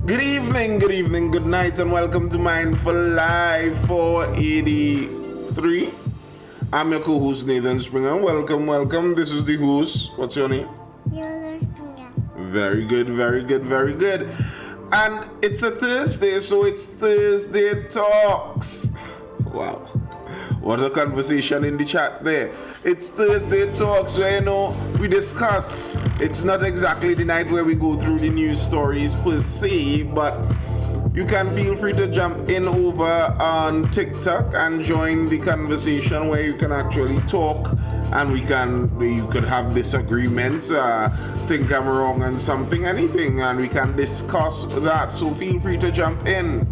Good evening, good night, and welcome to Mindful Live 483. I'm your co-host Nathan Springer. Welcome. This is the host. What's your name? Yola Springer. Very good. And it's a Thursday, so it's Thursday Talks. Wow. What a conversation in the chat there. It's Thursday Talks where, we discuss. It's not exactly the night where we go through the news stories per se, but you can feel free to jump in over on TikTok and join the conversation where you can actually talk and you could have disagreements, think I'm wrong on something, anything, and we can discuss that. So feel free to jump in.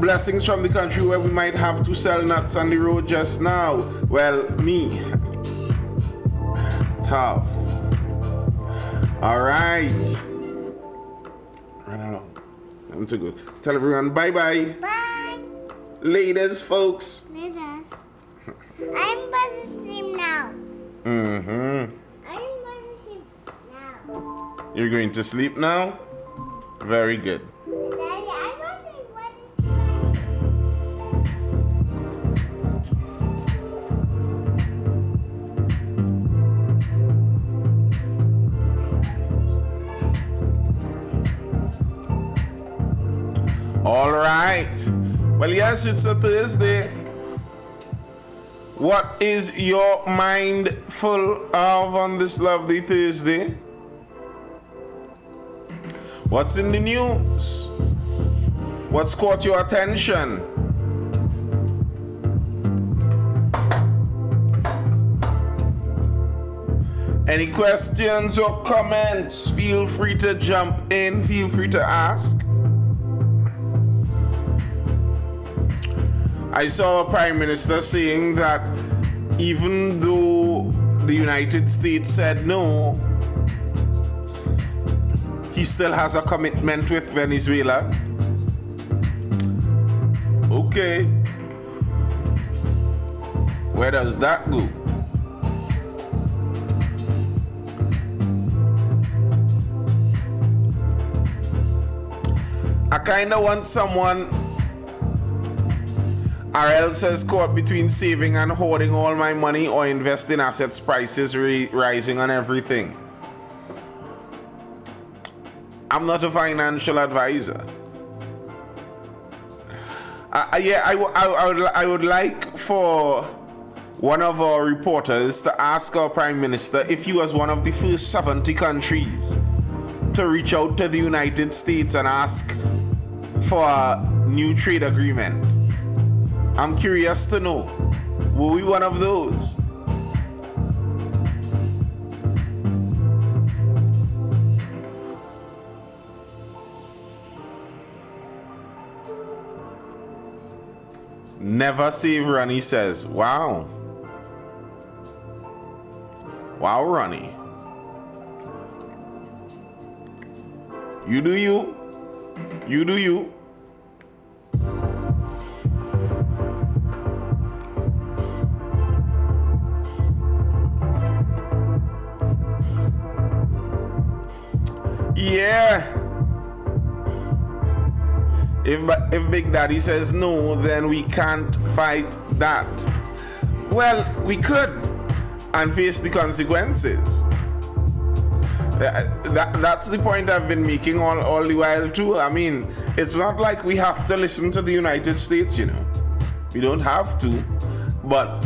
Blessings from the country where we might have to sell nuts on the road just now. Well, me. Tough. All right. Run along. I'm too good. Tell everyone bye-bye. Bye. Ladies, folks. Let us. I'm about to sleep now. I'm about to sleep now. You're going to sleep now? Very good. Daddy, I'm about to sleep. All right. Well, yes, it's a Thursday. What is your mind full of on this lovely Thursday? What's in the news? What's caught your attention? Any questions or comments? Feel free to jump in. Feel free to ask. I saw a prime minister saying that even though the United States said no, he still has a commitment with Venezuela. Okay. Where does that go? I kind of want someone. RL says caught between saving and hoarding all my money or invest in assets, prices rising on everything. I'm not a financial advisor. I would like for one of our reporters to ask our Prime Minister if he was one of the first 70 countries to reach out to the United States and ask for a new trade agreement. I'm curious to know, were we one of those? Never save Ronnie says, wow. Wow, Ronnie. You do you. You do you. Yeah. If Big Daddy says no, then we can't fight that. Well, we could and face the consequences. That's the point I've been making all the while too. I mean, it's not like we have to listen to the United States, We don't have to, but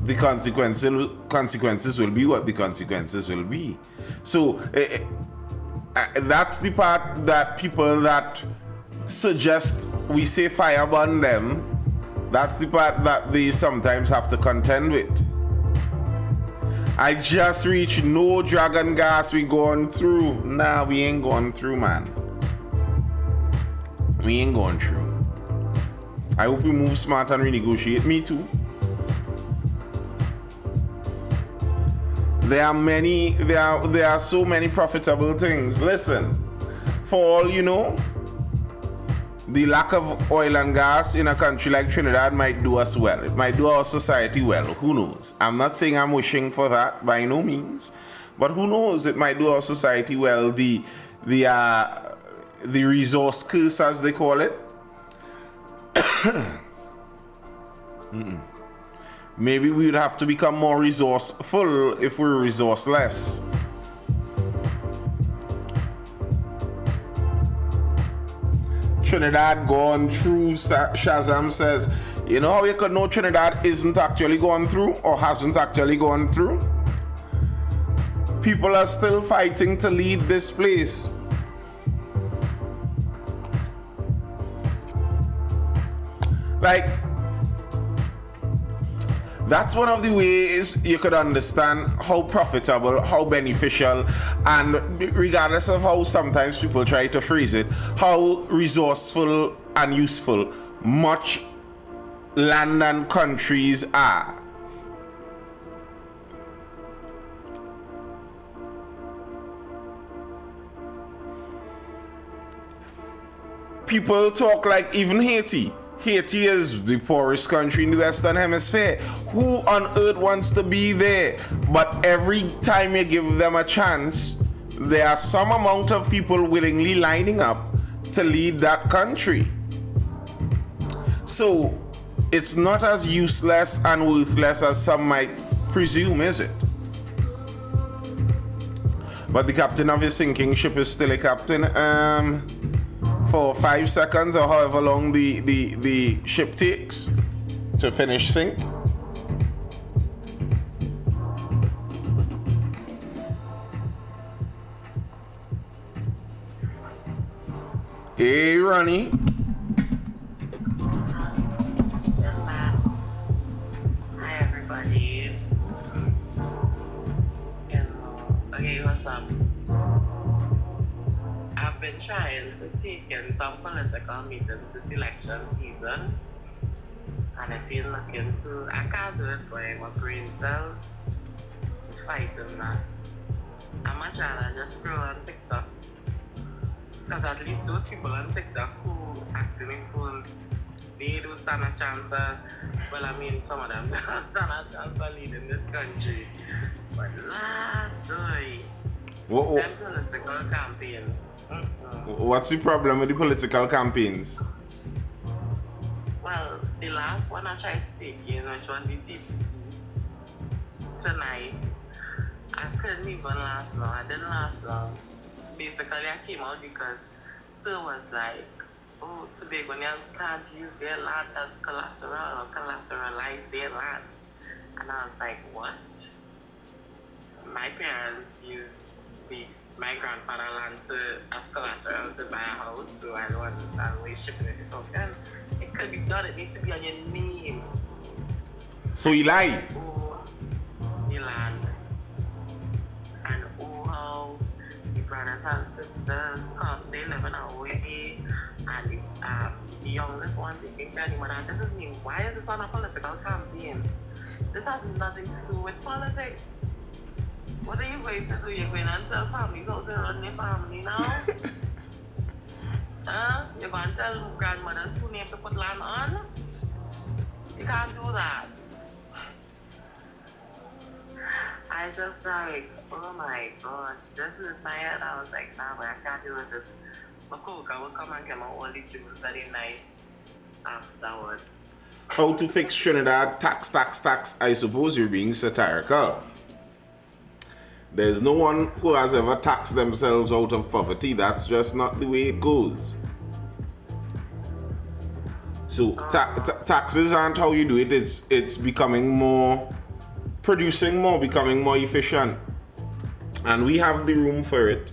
the consequences will be what the consequences will be. So that's the part that people that suggest we say fire burn them, that's the part that they sometimes have to contend with. I just reached no dragon gas we going through. Nah, we ain't going through, man. We ain't going through. I hope we move smart and renegotiate. Me too. There are so many profitable things. Listen, for all you know, the lack of oil and gas in a country like Trinidad might do us well. It might do our society well. Who knows? I'm not saying I'm wishing for that by no means, but who knows? It might do our society well. The the resource curse, as they call it. Maybe we would have to become more resourceful if we're resourceless. Trinidad gone through, Shazam says. You know how you could know Trinidad isn't actually going through or hasn't actually gone through? People are still fighting to lead this place. Like, that's one of the ways you could understand how profitable, how beneficial, and regardless of how sometimes people try to phrase it, how resourceful and useful much land and countries are. People talk like even Haiti. Haiti is the poorest country in the Western Hemisphere. Who on earth wants to be there? But every time you give them a chance, there are some amount of people willingly lining up to lead that country. So it's not as useless and worthless as some might presume, is it? But the captain of his sinking ship is still a captain. For 5 seconds or however long the ship takes to finish sink. Hey, Ronnie. Hi, everybody. Okay, what's up? I've been trying to take in some political meetings this election season, and it ain't looking too. I can't do it, boy. My brain cells fighting that. I'm much rather just scroll on TikTok, because at least those people on TikTok who actually fool, they do stand a chance. Well, I mean, some of them don't stand a chance of leading this country, but nah, joy. Them political campaigns. What's the problem with the political campaigns? Well, the last one I tried to take in, which was the tip tonight, I couldn't even last long. I didn't last long. Basically, I came out because Sir was like, oh, Tobagonians can't use their land as collateral or collateralize their land. And I was like, what? My parents used my grandfather land as collateral to buy a house, so I don't understand why he's shipping this token. It could be done, it needs to be on your name. So he lied. Oh, the land. And oh, how the brothers and sisters come, they live in a way, and the youngest one taking care of the mother. This is me. Why is this on a political campaign? This has nothing to do with politics. What are you going to do? You're going to tell families how to run their family now? You're going to tell grandmothers who name to put land on? You can't do that. I just like, oh my gosh, this is my head. I was like, nah, but I can't do it. My cook, I will come and get my only jewels at the night afterward. How to fix Trinidad? Tax. I suppose you're being satirical. There's no one who has ever taxed themselves out of poverty. That's just not the way it goes. So taxes aren't how you do it. It's becoming more, producing more, becoming more efficient. And we have the room for it.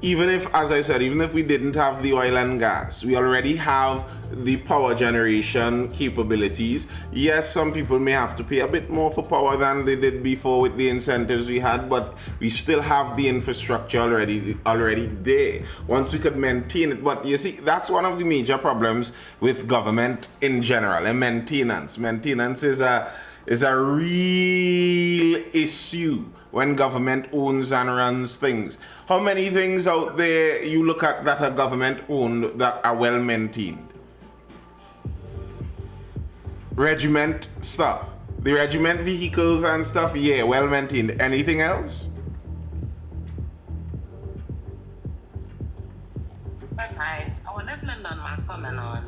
Even if, as I said, even if we didn't have the oil and gas, we already have the power generation capabilities. Yes, some people may have to pay a bit more for power than they did before with the incentives we had, but we still have the infrastructure already there. Once we could maintain it. But you see, that's one of the major problems with government in general, and maintenance. Maintenance is a real issue when government owns and runs things. How many things out there you look at that are government owned that are well maintained? Regiment stuff. The regiment vehicles and stuff, yeah, well maintained. Anything else? depend on my coming on.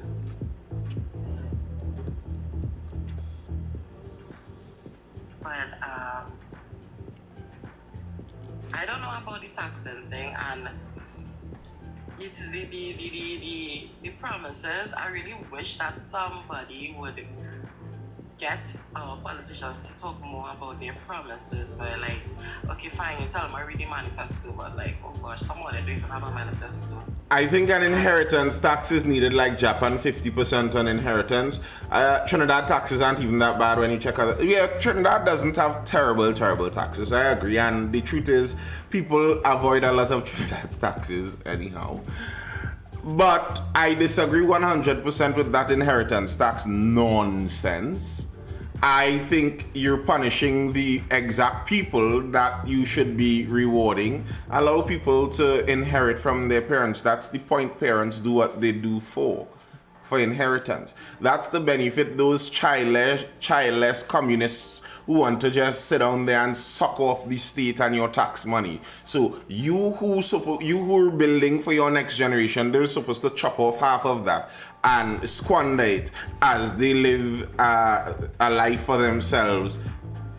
But I don't know about the taxing thing, and it's the promises. I really wish that somebody would get our politicians to talk more about their promises. But like, okay, fine, you tell them I read the manifesto, but like, oh gosh, some of them don't even have a manifesto. I think an inheritance tax is needed, like Japan, 50% on inheritance. Trinidad taxes aren't even that bad when you check out. Yeah, Trinidad doesn't have terrible taxes. I agree, and the truth is, people avoid a lot of Trinidad's taxes anyhow. But I disagree 100% with that inheritance tax nonsense. I think you're punishing the exact people that you should be rewarding. Allow people to inherit from their parents. That's the point. Parents do what they do for inheritance. That's the benefit those childless communists who want to just sit down there and suck off the state and your tax money. So you who are building for your next generation, they're supposed to chop off half of that and squander it as they live a life for themselves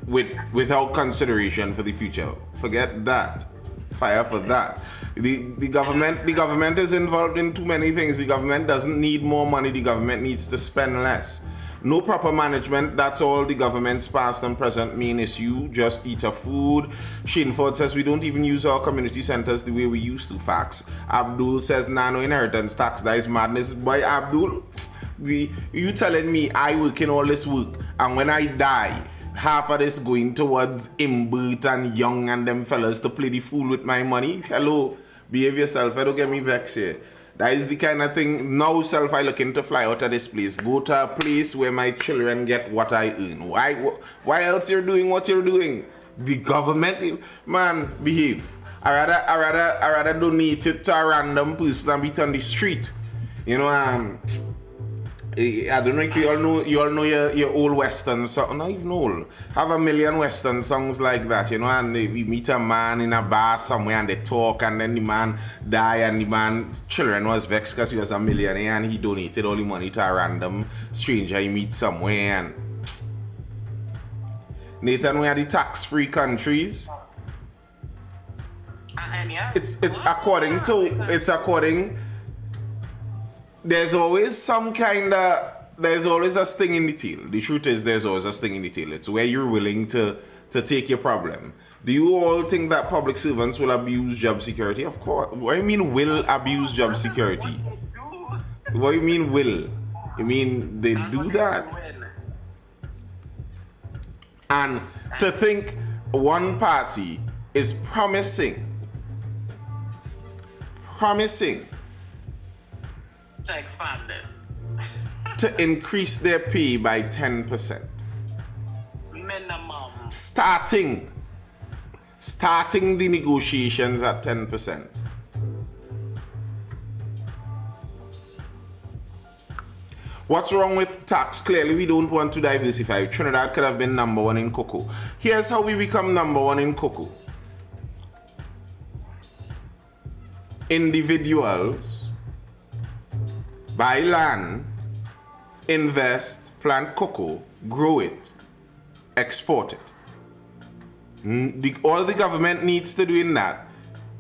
without consideration for the future. Forget that. Fire for that. The government is involved in too many things. The government doesn't need more money. The government needs to spend less. No proper management. That's all the government's past and present mean is you just eat a food. Shane Ford says we don't even use our community centers the way we used to. Facts. Abdul says no inheritance tax. That is madness. Boy, Abdul, you telling me I work in all this work and when I die, half of this going towards Imbert and Young and them fellas to play the fool with my money? Hello, behave yourself. I don't get me vexed here. That is the kind of thing. Now self I looking to fly out of this place. Go to a place where my children get what I earn. Why else you're doing what you're doing? The government, man, behave. I rather donate it to a random person and be on the street. You know, I don't know if you all know your old western song. Not even old. Have a million western songs like that, you know, and we meet a man in a bar somewhere and they talk and then the man die and the man's children was vexed because he was a millionaire and he donated all the money to a random stranger he meets somewhere. And Nathan, we are the tax-free countries. It's according to there's always a sting in the tail. The truth is there's always a sting in the tail. It's where you're willing to take your problem. Do you all think that public servants will abuse job security? Of course. What do you mean will abuse job security? What do you mean will? You mean they do that? And to think one party is promising to expand it. To increase their pay by 10%. Minimum. Starting the negotiations at 10%. What's wrong with tax? Clearly, we don't want to diversify. Trinidad could have been number one in cocoa. Here's how we become number one in cocoa. Individuals buy land, invest, plant cocoa, grow it, export it. All the government needs to do in that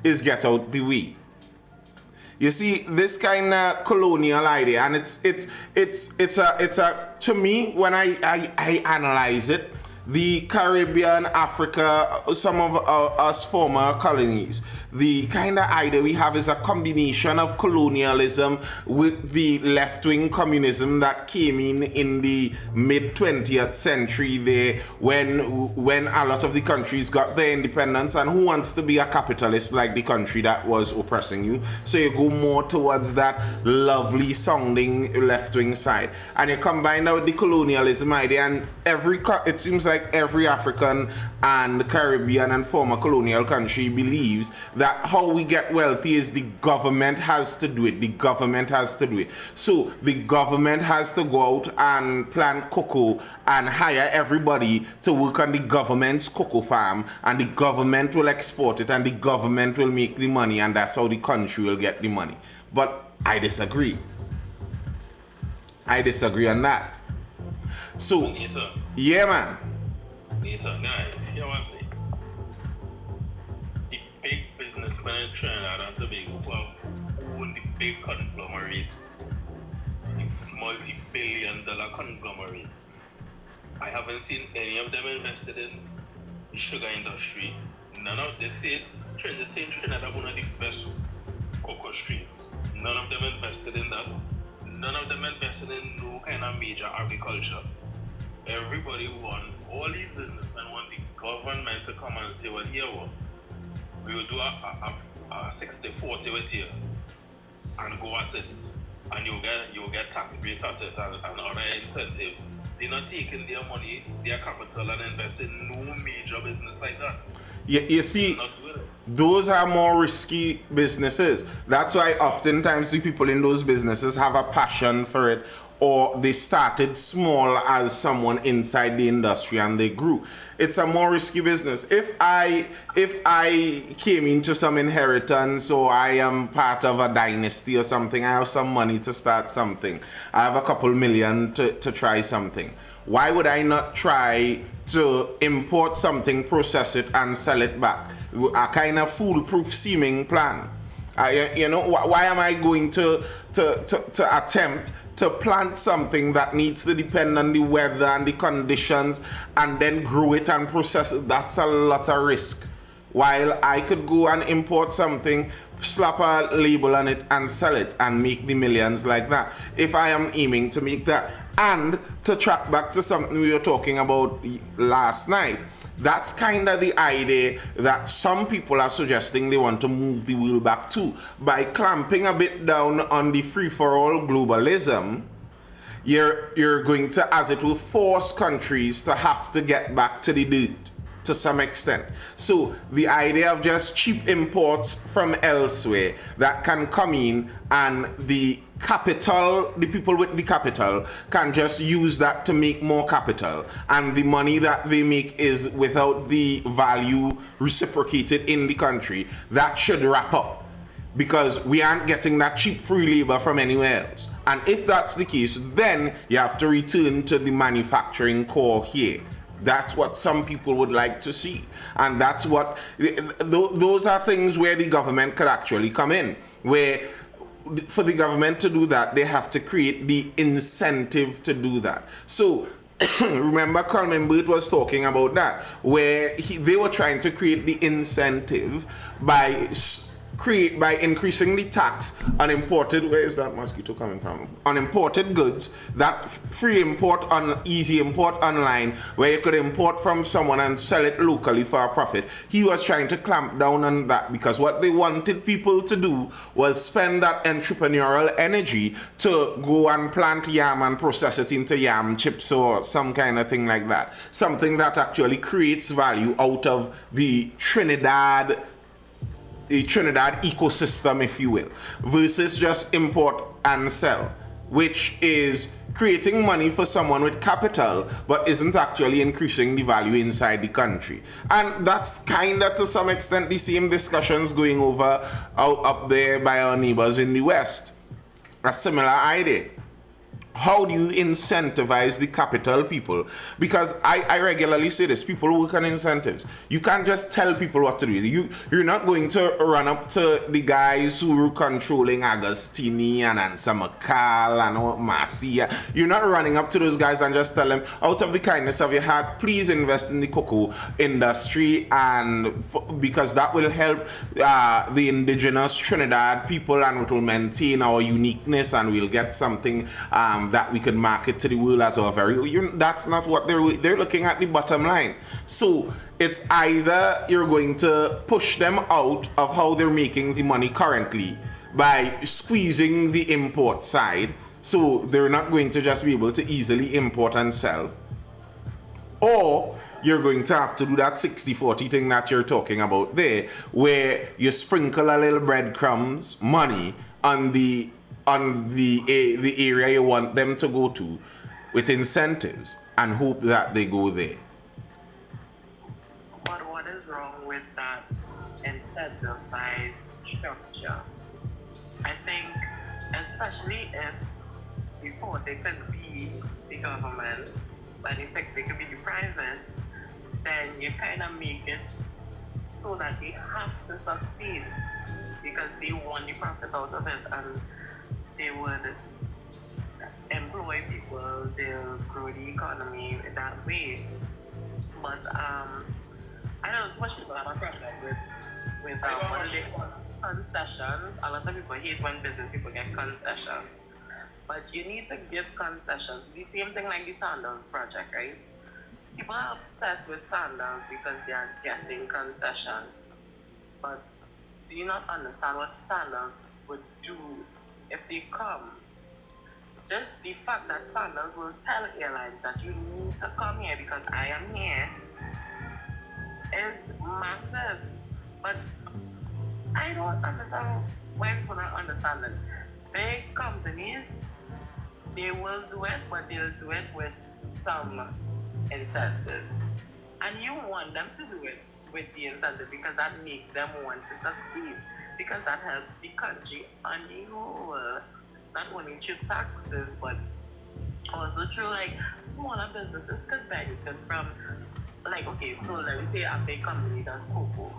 is get out the way. You see, this kind of colonial idea, and it's a to me, when I analyze it, the Caribbean, Africa, some of us former colonies, the kind of idea we have is a combination of colonialism with the left-wing communism that came in the mid-20th century there when a lot of the countries got their independence, and who wants to be a capitalist like the country that was oppressing you? So you go more towards that lovely sounding left-wing side, and you combine that with the colonialism idea, and it seems like like every African and Caribbean and former colonial country believes that how we get wealthy is the government has to do it. The government has to do it. So the government has to go out and plant cocoa and hire everybody to work on the government's cocoa farm, and the government will export it and the government will make the money, and that's how the country will get the money. But I disagree. I disagree on that. So, yeah, man. Guys, here I say, the big businessmen in Trinidad and Tobago who have owned the big conglomerates, the multi-billion-dollar conglomerates, I haven't seen any of them invested in the sugar industry. None of them say Trinidad one of the best cocoa streams. None of them invested in that. None of them invested in no kind of major agriculture. Everybody all these businessmen want the government to come and say, well, here we will do a 60-40 with you and go at it. And you'll get tax breaks at it and other incentives. They're not taking their money, their capital, and investing in no major business like that. You see, those are more risky businesses. That's why oftentimes the people in those businesses have a passion for it, or they started small as someone inside the industry and they grew. It's a more risky business. If I came into some inheritance, or I am part of a dynasty or something, I have some money to start something, I have a couple million to try something, why would I not try to import something, process it, and sell it back? A kind of foolproof seeming plan. Why am I going to attempt to plant something that needs to depend on the weather and the conditions and then grow it and process it? That's a lot of risk. While I could go and import something, slap a label on it and sell it and make the millions like that, if I am aiming to make that. And to track back to something we were talking about last night, that's kind of the idea that some people are suggesting they want to move the wheel back to. By clamping a bit down on the free-for-all globalism, you're going to, as it will, force countries to have to get back to the dirt to some extent. So the idea of just cheap imports from elsewhere that can come in, and the capital, the people with the capital can just use that to make more capital, and the money that they make is without the value reciprocated in the country, that should wrap up, because we aren't getting that cheap free labor from anywhere else. And if that's the case, then you have to return to the manufacturing core here. That's what some people would like to see, and that's what those are things where the government could actually come in, where for the government to do that, they have to create the incentive to do that. So remember, Coleman Burt was talking about that, where they were trying to create the incentive by increasing the tax on imported, where is that mosquito coming from? On imported goods, that free import on easy import online, where you could import from someone and sell it locally for a profit. He was trying to clamp down on that, because what they wanted people to do was spend that entrepreneurial energy to go and plant yam and process it into yam chips or some kind of thing like that. Something that actually creates value out of the Trinidad ecosystem, if you will, versus just import and sell, which is creating money for someone with capital but isn't actually increasing the value inside the country. And that's kind of, to some extent, the same discussions going over up there by our neighbors in the West. A similar idea. How do you incentivize the capital people? Because I regularly say this, people work on incentives. You can't just tell people what to do. You're not going to run up to the guys who were controlling Agostini and Ansa McCall and Marcia. You're not running up to those guys and just tell them, out of the kindness of your heart, please invest in the cocoa industry, and because that will help the indigenous Trinidad people, and it will maintain our uniqueness, and we'll get something that we can market to the world as our very. That's not what they're looking at, the bottom line. So it's either you're going to push them out of how they're making the money currently by squeezing the import side, so they're not going to just be able to easily import and sell, or you're going to have to do that 60-40 thing that you're talking about there, where you sprinkle a little breadcrumbs money on the area you want them to go to with incentives and hope that they go there. But what is wrong with that incentivized structure? I think, especially if before they could be the government, by the 60 could be the private, then you kind of make it so that they have to succeed because they want the profits out of it, and they would employ people, they'll grow the economy that way. But I don't know, too much people have a problem with what do they call concessions. A lot of people hate when business people get concessions. But you need to give concessions. It's the same thing like the Sandals project, right? People are upset with Sandals because they are getting concessions. But do you not understand what Sandals would do if they come? Just the fact that Sandals will tell airlines that you need to come here because I am here is massive. But I don't understand when people not understand that big companies, they will do it, but they'll do it with some incentive. And you want them to do it with the incentive because that makes them want to succeed. Because that helps the country on the whole. Not only through taxes, but also through like smaller businesses could benefit from, like, okay, so let me say a big company does cocoa.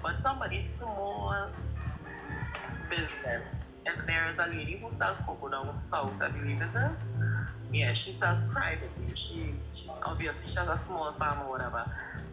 But somebody small business, and there is a lady who sells cocoa down south, I believe it is. Yeah, she sells privately. She obviously she has a small farm or whatever.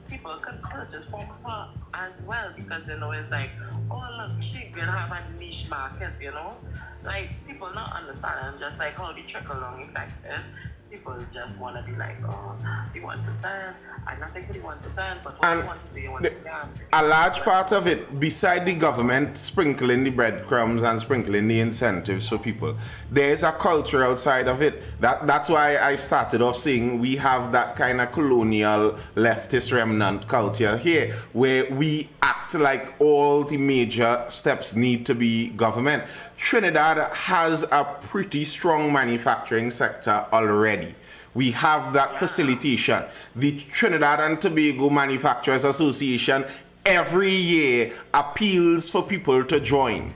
People could purchase from her as well because you know it's like, oh look, she could have a niche market, you know. Like people not understand just like how the trickle down effect is. People just want to be like, oh, the 1%. I'm not taking the 1%, but what you want to do, you want to do. A large part of it, beside the government sprinkling the breadcrumbs and sprinkling the incentives for people, there's a culture outside of it. That's why I started off saying we have that kind of colonial leftist remnant culture here, where we act like all the major steps need to be government. Trinidad has a pretty strong manufacturing sector already. We have that facilitation. The Trinidad and Tobago Manufacturers Association every year appeals for people to join.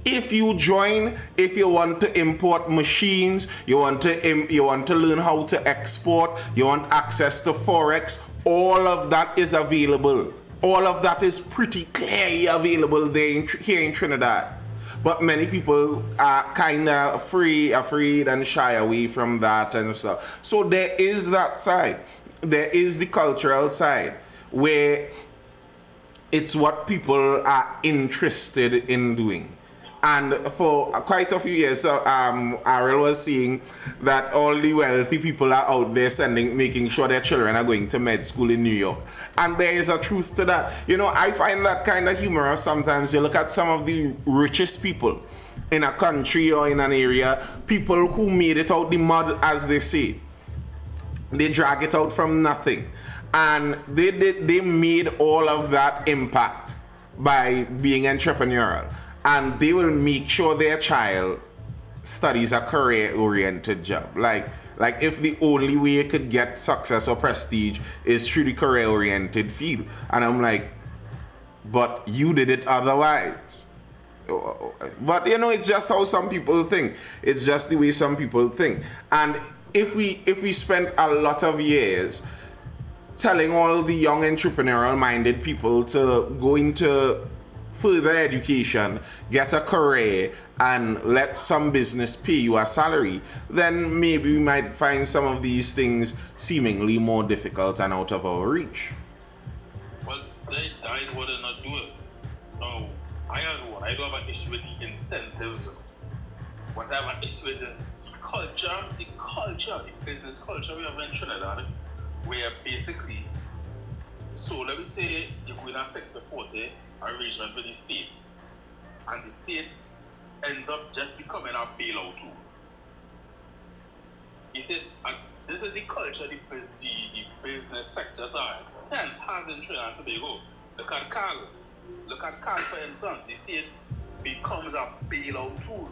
If you join, if you want to import machines, you want to learn how to export, you want access to Forex, all of that is available. All of that is pretty clearly available there here in Trinidad. But many people are kind of afraid and shy away from that and stuff. So there is that side. There is the cultural side where it's what people are interested in doing. And for quite a few years, Ariel was seeing that all the wealthy people are out there making sure their children are going to med school in New York. And there is a truth to that. You know, I find that kind of humorous sometimes. You look at some of the richest people in a country or in an area, people who made it out the mud, as they say. They drag it out from nothing. And they made all of that impact by being entrepreneurial. And they will make sure their child studies a career-oriented job. Like if the only way you could get success or prestige is through the career-oriented field. And I'm like, but you did it otherwise. But you know, it's just how some people think. It's just the way some people think. And if we spend a lot of years telling all the young entrepreneurial-minded people to go into further education, get a career, and let some business pay you a salary, then maybe we might find some of these things seemingly more difficult and out of our reach. Well, that is what they're not doing. Now, I do have an issue with the incentives. What I have an issue with is the culture, the business culture we have in Trinidad, where basically, so let me say you're going at 60-40 arrangement with the state, and the state ends up just becoming a bailout too. He said This is the culture the business sector to an extent has in Trinidad and Tobago. Look at Carl. Look at Carl, for instance. The state becomes a bailout tool.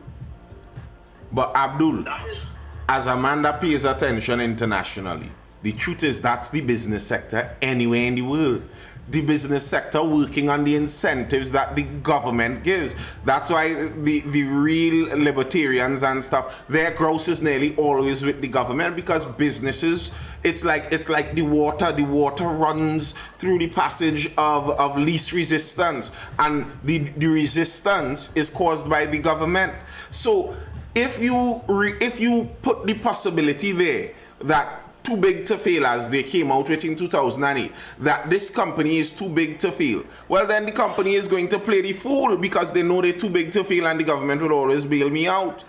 But Abdul, That is, as a man that pays attention internationally, the truth is that's the business sector anywhere in the world. The business sector working on the incentives that the government gives. That's why the real libertarians and stuff, their grouse is nearly always with the government, because businesses, it's like the water. The water runs through the passage of least resistance, and the resistance is caused by the government. So if you put the possibility there that too big to fail, as they came out with in 2008, that this company is too big to fail, well, then the company is going to play the fool, because they know they're too big to fail and the government will always bail me out.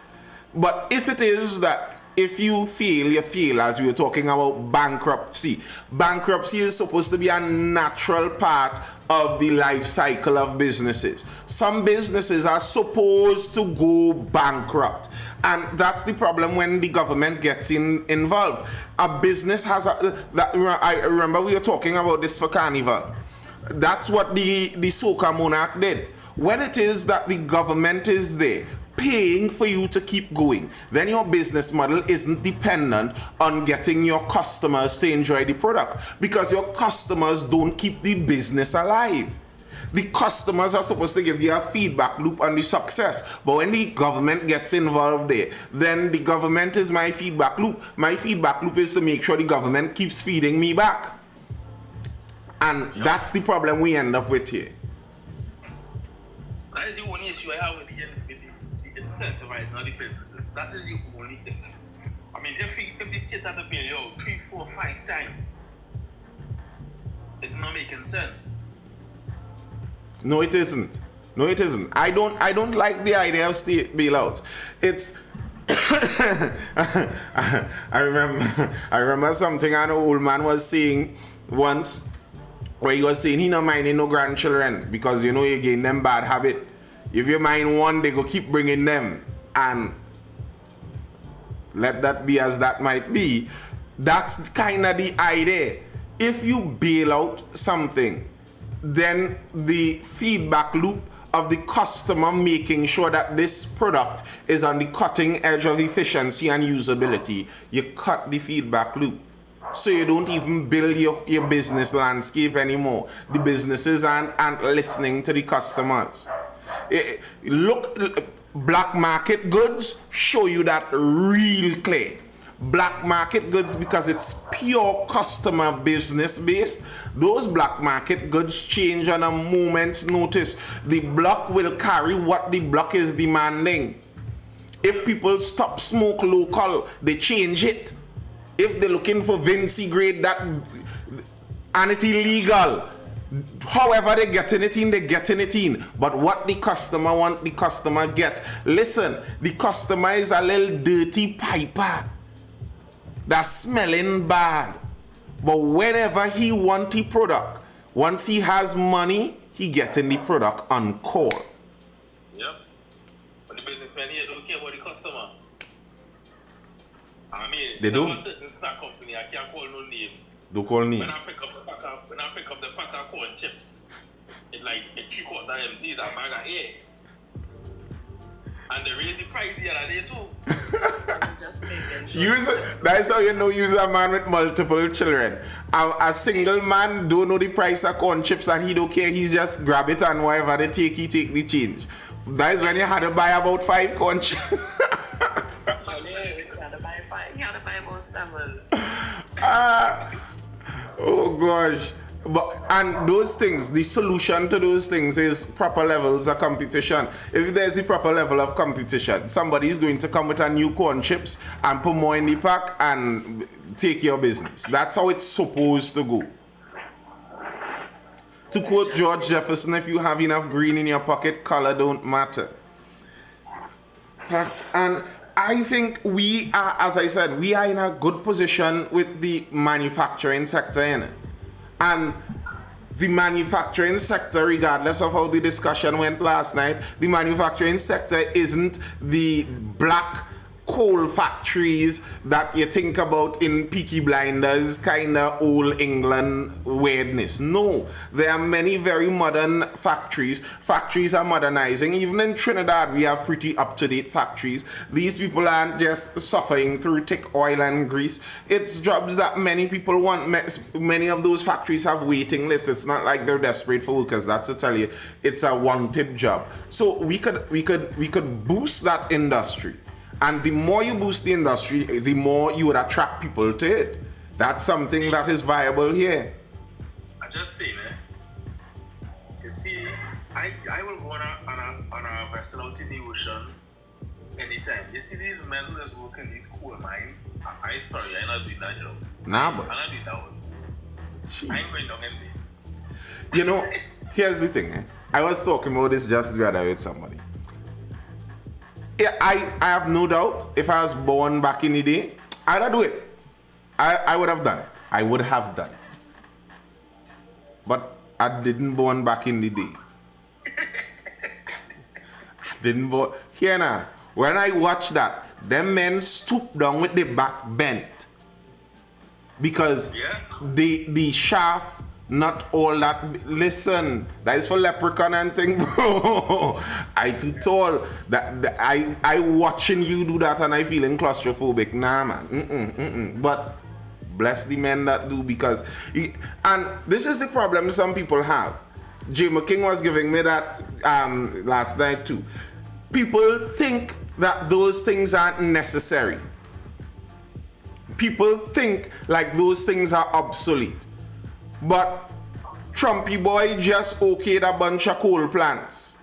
But if it is that if you fail, as we were talking about bankruptcy is supposed to be a natural part of the life cycle of businesses. Some businesses are supposed to go bankrupt, and that's the problem when the government gets involved. A business has I remember we were talking about this for Carnival. That's what the Soca Monarch did. When it is that the government is there paying for you to keep going, then your business model isn't dependent on getting your customers to enjoy the product, because your customers don't keep the business alive. The customers are supposed to give you a feedback loop on the success, but when the government gets involved there, then the government is my feedback loop. My feedback loop is to make sure the government keeps feeding me back, and that's the problem we end up with here. That is the only issue I have with the incentivizing of the businesses. That is the only issue. I mean, if the state had to pay you out 3, 4, 5 times, it's not making sense. No, it isn't. No, it isn't. I don't like the idea of state bailouts. It's I remember something an old man was saying once, where he was saying he not minding no grandchildren, because you know you gain them bad habit. If you mind one, they go keep bringing them, and let that be as that might be. That's kind of the idea. If you bail out something, then the feedback loop of the customer making sure that this product is on the cutting edge of efficiency and usability, you cut the feedback loop. So you don't even build your business landscape anymore. The businesses aren't listening to the customers. Look, black market goods show you that real clear. Black market goods, because it's pure customer business based, those black market goods change on a moment's notice. The block will carry what the block is demanding. If people stop smoke local, they change it. If they're looking for Vinci grade, that and it illegal, however they're getting it in. But what the customer want, the customer gets. Listen, the customer is a little dirty piper that's smelling bad, but whenever he want the product, once he has money, he getting the product on call. Yep. But the businessmen here don't care about the customer. I mean, They do. a certain snack company, I can't call no names. Don't call names. When I pick up the pack of corn chips, it like a 3/4 empty is a bag of air. And they raise the price the other day too. Just making sure. That's how you know you're a man with multiple children. A single man don't know the price of corn chips and he don't care. He's just grab it and whatever they take, he take the change. That is when you had to buy about 5 corn chips. You had to buy about 7. Oh gosh. And those things, the solution to those things is proper levels of competition. If there's the proper level of competition, somebody is going to come with a new corn chips and put more in the pack and take your business. That's how it's supposed to go. To quote George Jefferson, if you have enough green in your pocket, color don't matter. And I think we are, as I said, we are in a good position with the manufacturing sector in it. And the manufacturing sector, regardless of how the discussion went last night, the manufacturing sector isn't the black coal factories that you think about in Peaky Blinders kind of old England weirdness. No, there are many very modern factories. Factories are modernizing. Even in Trinidad, we have pretty up-to-date factories. These people aren't just suffering through thick oil and grease. It's jobs that many people want. Many of those factories have waiting lists. It's not like they're desperate for workers. That's to tell you, it's a wanted job. So we could boost that industry. And the more you boost the industry, the more you would attract people to it. That's something that is viable here. I just say, you see, I will go on a vessel out in the ocean anytime. You see these men who just work in these coal mines. I sorry, I'm not doing that job. Nah, but I'm not doing that one. jeez. I'm going down in there. You know, here's the thing. I was talking about this just the other day with somebody. Yeah, I have no doubt if I was born back in the day, I'd do it. I would have done it. I would have done it. But I didn't born back in the day. I didn't born. Here now, when I watch that, them men stoop down with the back bent. Because the shaft, not all that. Listen, that is for leprechaun and thing, bro. I too tall. I watching you do that and I feeling claustrophobic. Nah, man. But bless the men that do, because and this is the problem some people have. Jim King was giving me that last night too. People think that those things aren't necessary. People think like those things are obsolete. But Trumpy boy just okayed a bunch of coal plants.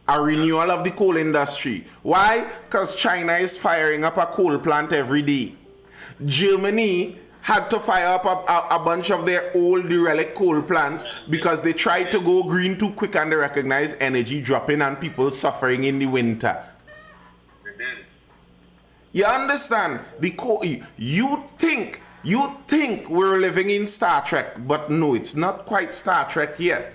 A renewal of the coal industry. Why? Because China is firing up a coal plant every day. Germany had to fire up a bunch of their old derelict coal plants because they tried to go green too quick and they recognize energy dropping and people suffering in the winter. You understand? You think we're living in Star Trek, but no, it's not quite Star Trek yet.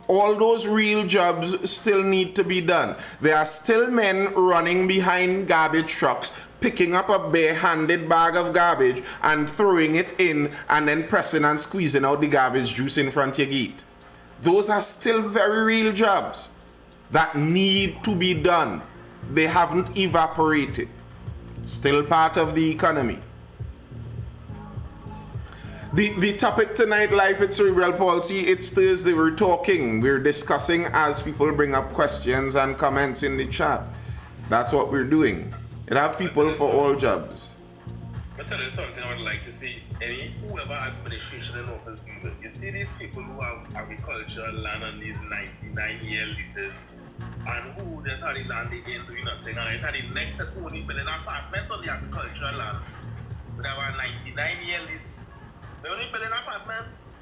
All those real jobs still need to be done. There are still men running behind garbage trucks, picking up a bare-handed bag of garbage and throwing it in and then pressing and squeezing out the garbage juice in front of your gate. Those are still very real jobs that need to be done. They haven't evaporated. Still part of the economy. The topic tonight, life with cerebral palsy, it's Thursday, we're discussing as people bring up questions and comments in the chat. That's what we're doing. It have people for all jobs. But tell you something I would like to see whoever administration in office do it. You see these people who have agricultural land on these 99-year leases and who just have the land they ain't doing nothing, and I thought the next set who only building apartments on the agricultural land. But have a 99-year lease. They only building apartments.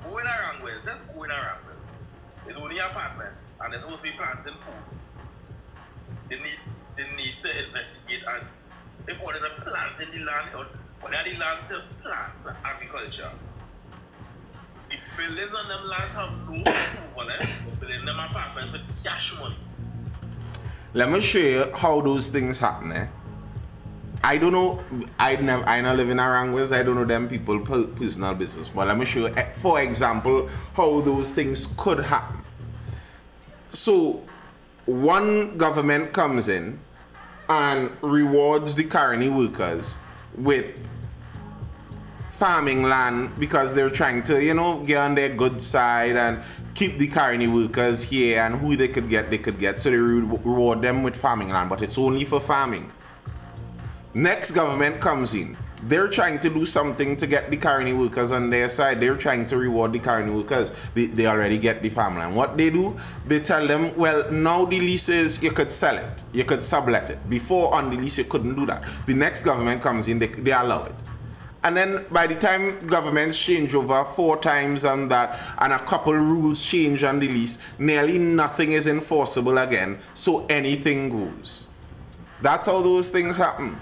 Going around with, just going around with. It's only apartments and they're supposed to be planting food. They need to investigate and if what is a plant in the land or what are the land to plant for agriculture. The buildings on them lands have no approval, They're building them apartments with cash money. Let me show you how those things happen. I don't know. I not live in Arangwes. I don't know them people personal business. But let me show you, for example, how those things could happen. So, one government comes in and rewards the colony workers with farming land because they're trying to, get on their good side and keep the colony workers here, and who they could get. So they reward them with farming land, but it's only for farming. Next government comes in. They're trying to do something to get the colony workers on their side. They're trying to reward the colony workers. They already get the farmland. What they do, they tell them, well, now the leases, you could sell it. You could sublet it. Before on the lease, you couldn't do that. The next government comes in, they allow it. And then by the time governments change over 4 times on that, and a couple rules change on the lease, nearly nothing is enforceable again. So anything goes. That's how those things happen.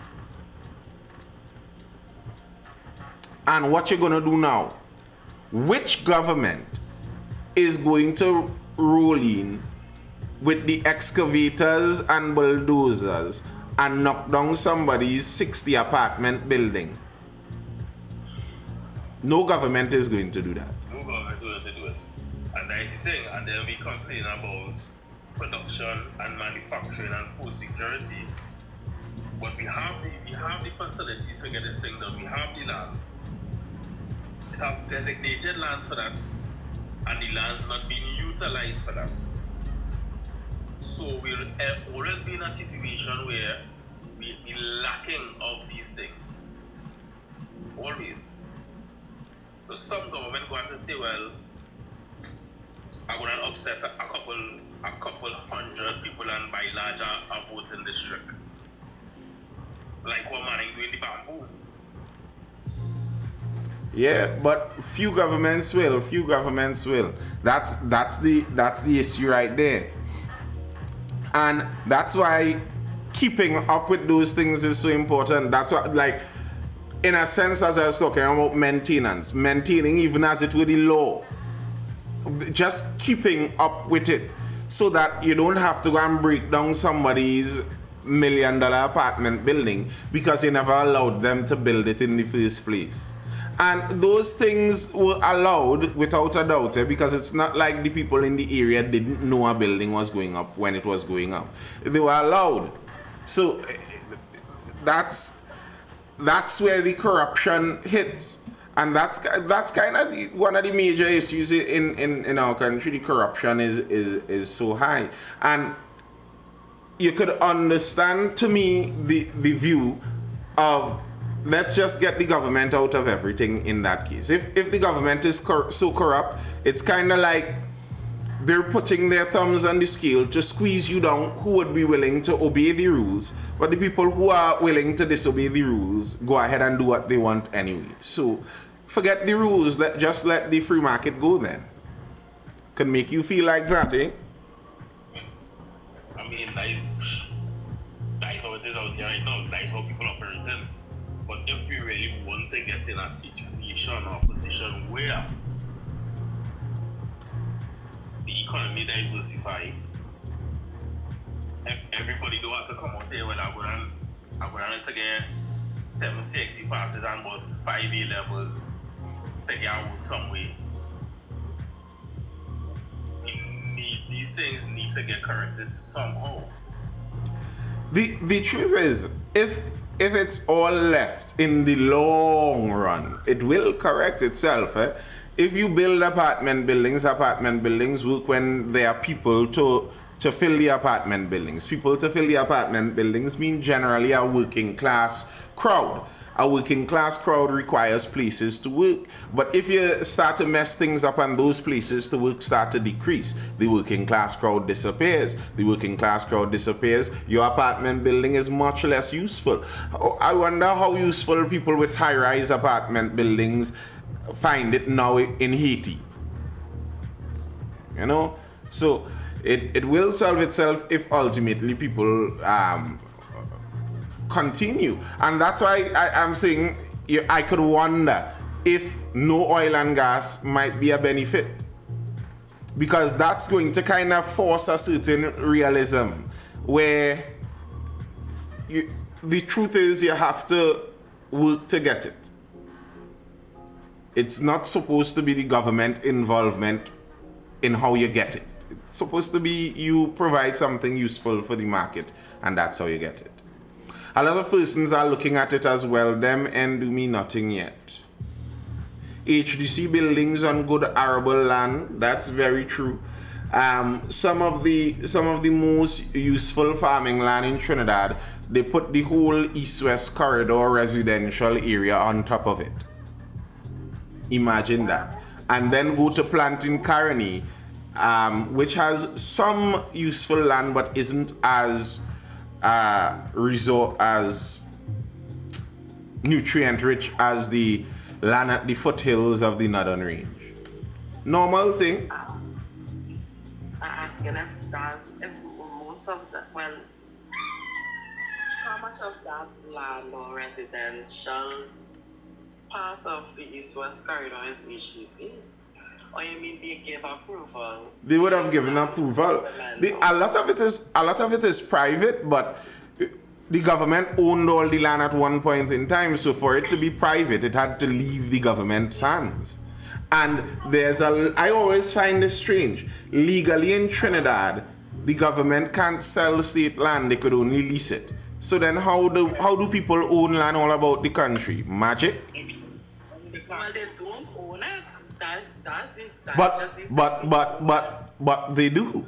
And what you're going to do now, which government is going to roll in with the excavators and bulldozers and knock down somebody's 60 apartment building. No government is going to do that. No government is going to do it. And that is the thing. And then we complain about production and manufacturing and food security. But we have the facilities to get this thing done. We have the lands. It have designated lands for that. And the land's not being utilized for that. So we'll always be in a situation where we'll be lacking of these things. Always. So some government going to say, well, I'm going to upset a couple hundred people and by large a voting district. Like what Manning doing the bamboo. Yeah, but few governments will. That's the issue right there. And that's why keeping up with those things is so important. That's what, like, in a sense, as I was talking about maintaining even as it were the law, just keeping up with it so that you don't have to go and break down somebody's $1 million apartment building because you never allowed them to build it in the first place. And those things were allowed without a doubt, because it's not like the people in the area didn't know a building was going up when it was going up. They were allowed. So that's where the corruption hits. And that's kind of one of the major issues in our country. The corruption is so high. And you could understand, to me, the view of, let's just get the government out of everything in that case. If the government is so corrupt, it's kind of like they're putting their thumbs on the scale to squeeze you down who would be willing to obey the rules. But the people who are willing to disobey the rules go ahead and do what they want anyway. So forget the rules, just let the free market go then. Can make you feel like that, eh? I mean, that is how it is out here right now. That is how people operate in. But if we really want to get in a situation or position where the economy diversify, everybody do have to come out here, well, I'm going to get 7 CXC passes and about 5 A levels to get out some way. These things need to get corrected somehow. The truth is, if it's all left in the long run, it will correct itself. If you build apartment buildings work when there are people to fill the apartment buildings. People to fill the apartment buildings mean generally a working class crowd. A working class crowd requires places to work. But if you start to mess things up and those places to work start to decrease, the working class crowd disappears. Your apartment building is much less useful. I wonder how useful people with high-rise apartment buildings find it now in Haiti. You know? So it will solve itself if ultimately people continue. And that's why I'm saying I could wonder if no oil and gas might be a benefit, because that's going to kind of force a certain realism where the truth is you have to work to get it. It's not supposed to be the government involvement in how you get it. It's supposed to be you provide something useful for the market, and that's how you get it. A lot of persons are looking at it as well, them and do me nothing yet. HDC buildings on good arable land, that's very true. Some of the most useful farming land in Trinidad, they put the whole east-west corridor residential area on top of it. Imagine that. And then go to Planting Caroni, which has some useful land but isn't as as nutrient rich as the land at the foothills of the Northern Range. Normal thing. I'm asking if most of the, well, how much of that land or residential part of the East-West corridor is HDC? Or you mean they gave approval? They would have given approval. A lot of it is private, but the government owned all the land at one point in time, so for it to be private, it had to leave the government's hands. And I always find this strange. Legally in Trinidad, the government can't sell state land, they could only lease it. So then how do people own land all about the country? Magic? Well, they don't own it. That's it. But they do.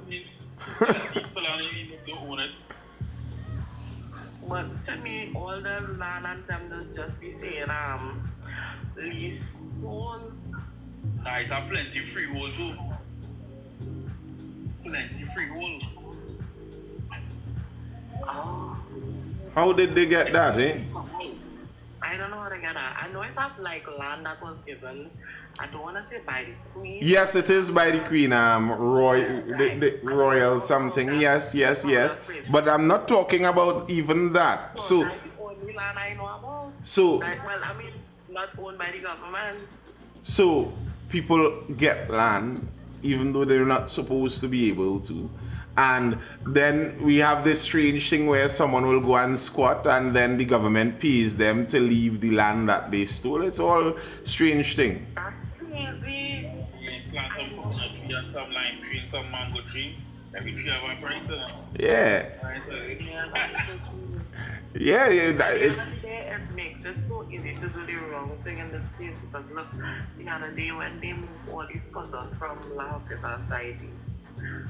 But to me, all the land and them just be saying lease hold. It have plenty freehold too. Plenty freehold. Oh. How did they get that, eh? I don't know how to get that. I know it's have like land that was given. I don't want to say by the Queen. Yes, it is by the Queen, the royal something. Yes. But I'm not talking about even that. So that's the only land I know about. So well, I mean, not owned by the government. So people get land even though they're not supposed to be able to. And then we have this strange thing where someone will go and squat and then the government pays them to leave the land that they stole. It's all strange thing. That's crazy. You plant some coconut tree and some lime tree and some mango tree. Every tree have a price. Yeah. Yeah, it's... It makes it so easy to do the wrong thing in this case because look, the other day when they move all these cutters from La Hospital side,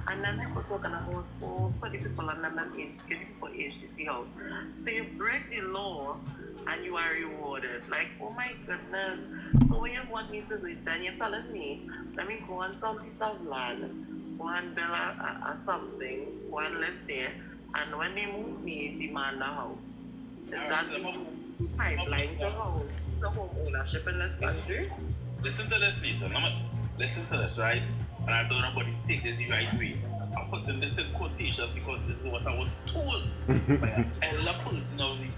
and then they were talking about for the people and then age, get the people HTC house. So you break the law and you are rewarded. Like, oh my goodness. So what you want me to do, then you're telling me, let me go on some piece of land, go and build a something, go and live there, and when they move me, demand a house. Is that the pipeline to home ownership in this country? Listen to this, Nathan. Listen to this, right? And I don't know about you take this the right way. I'm putting this in quotations because this is what I was told by an elder person of the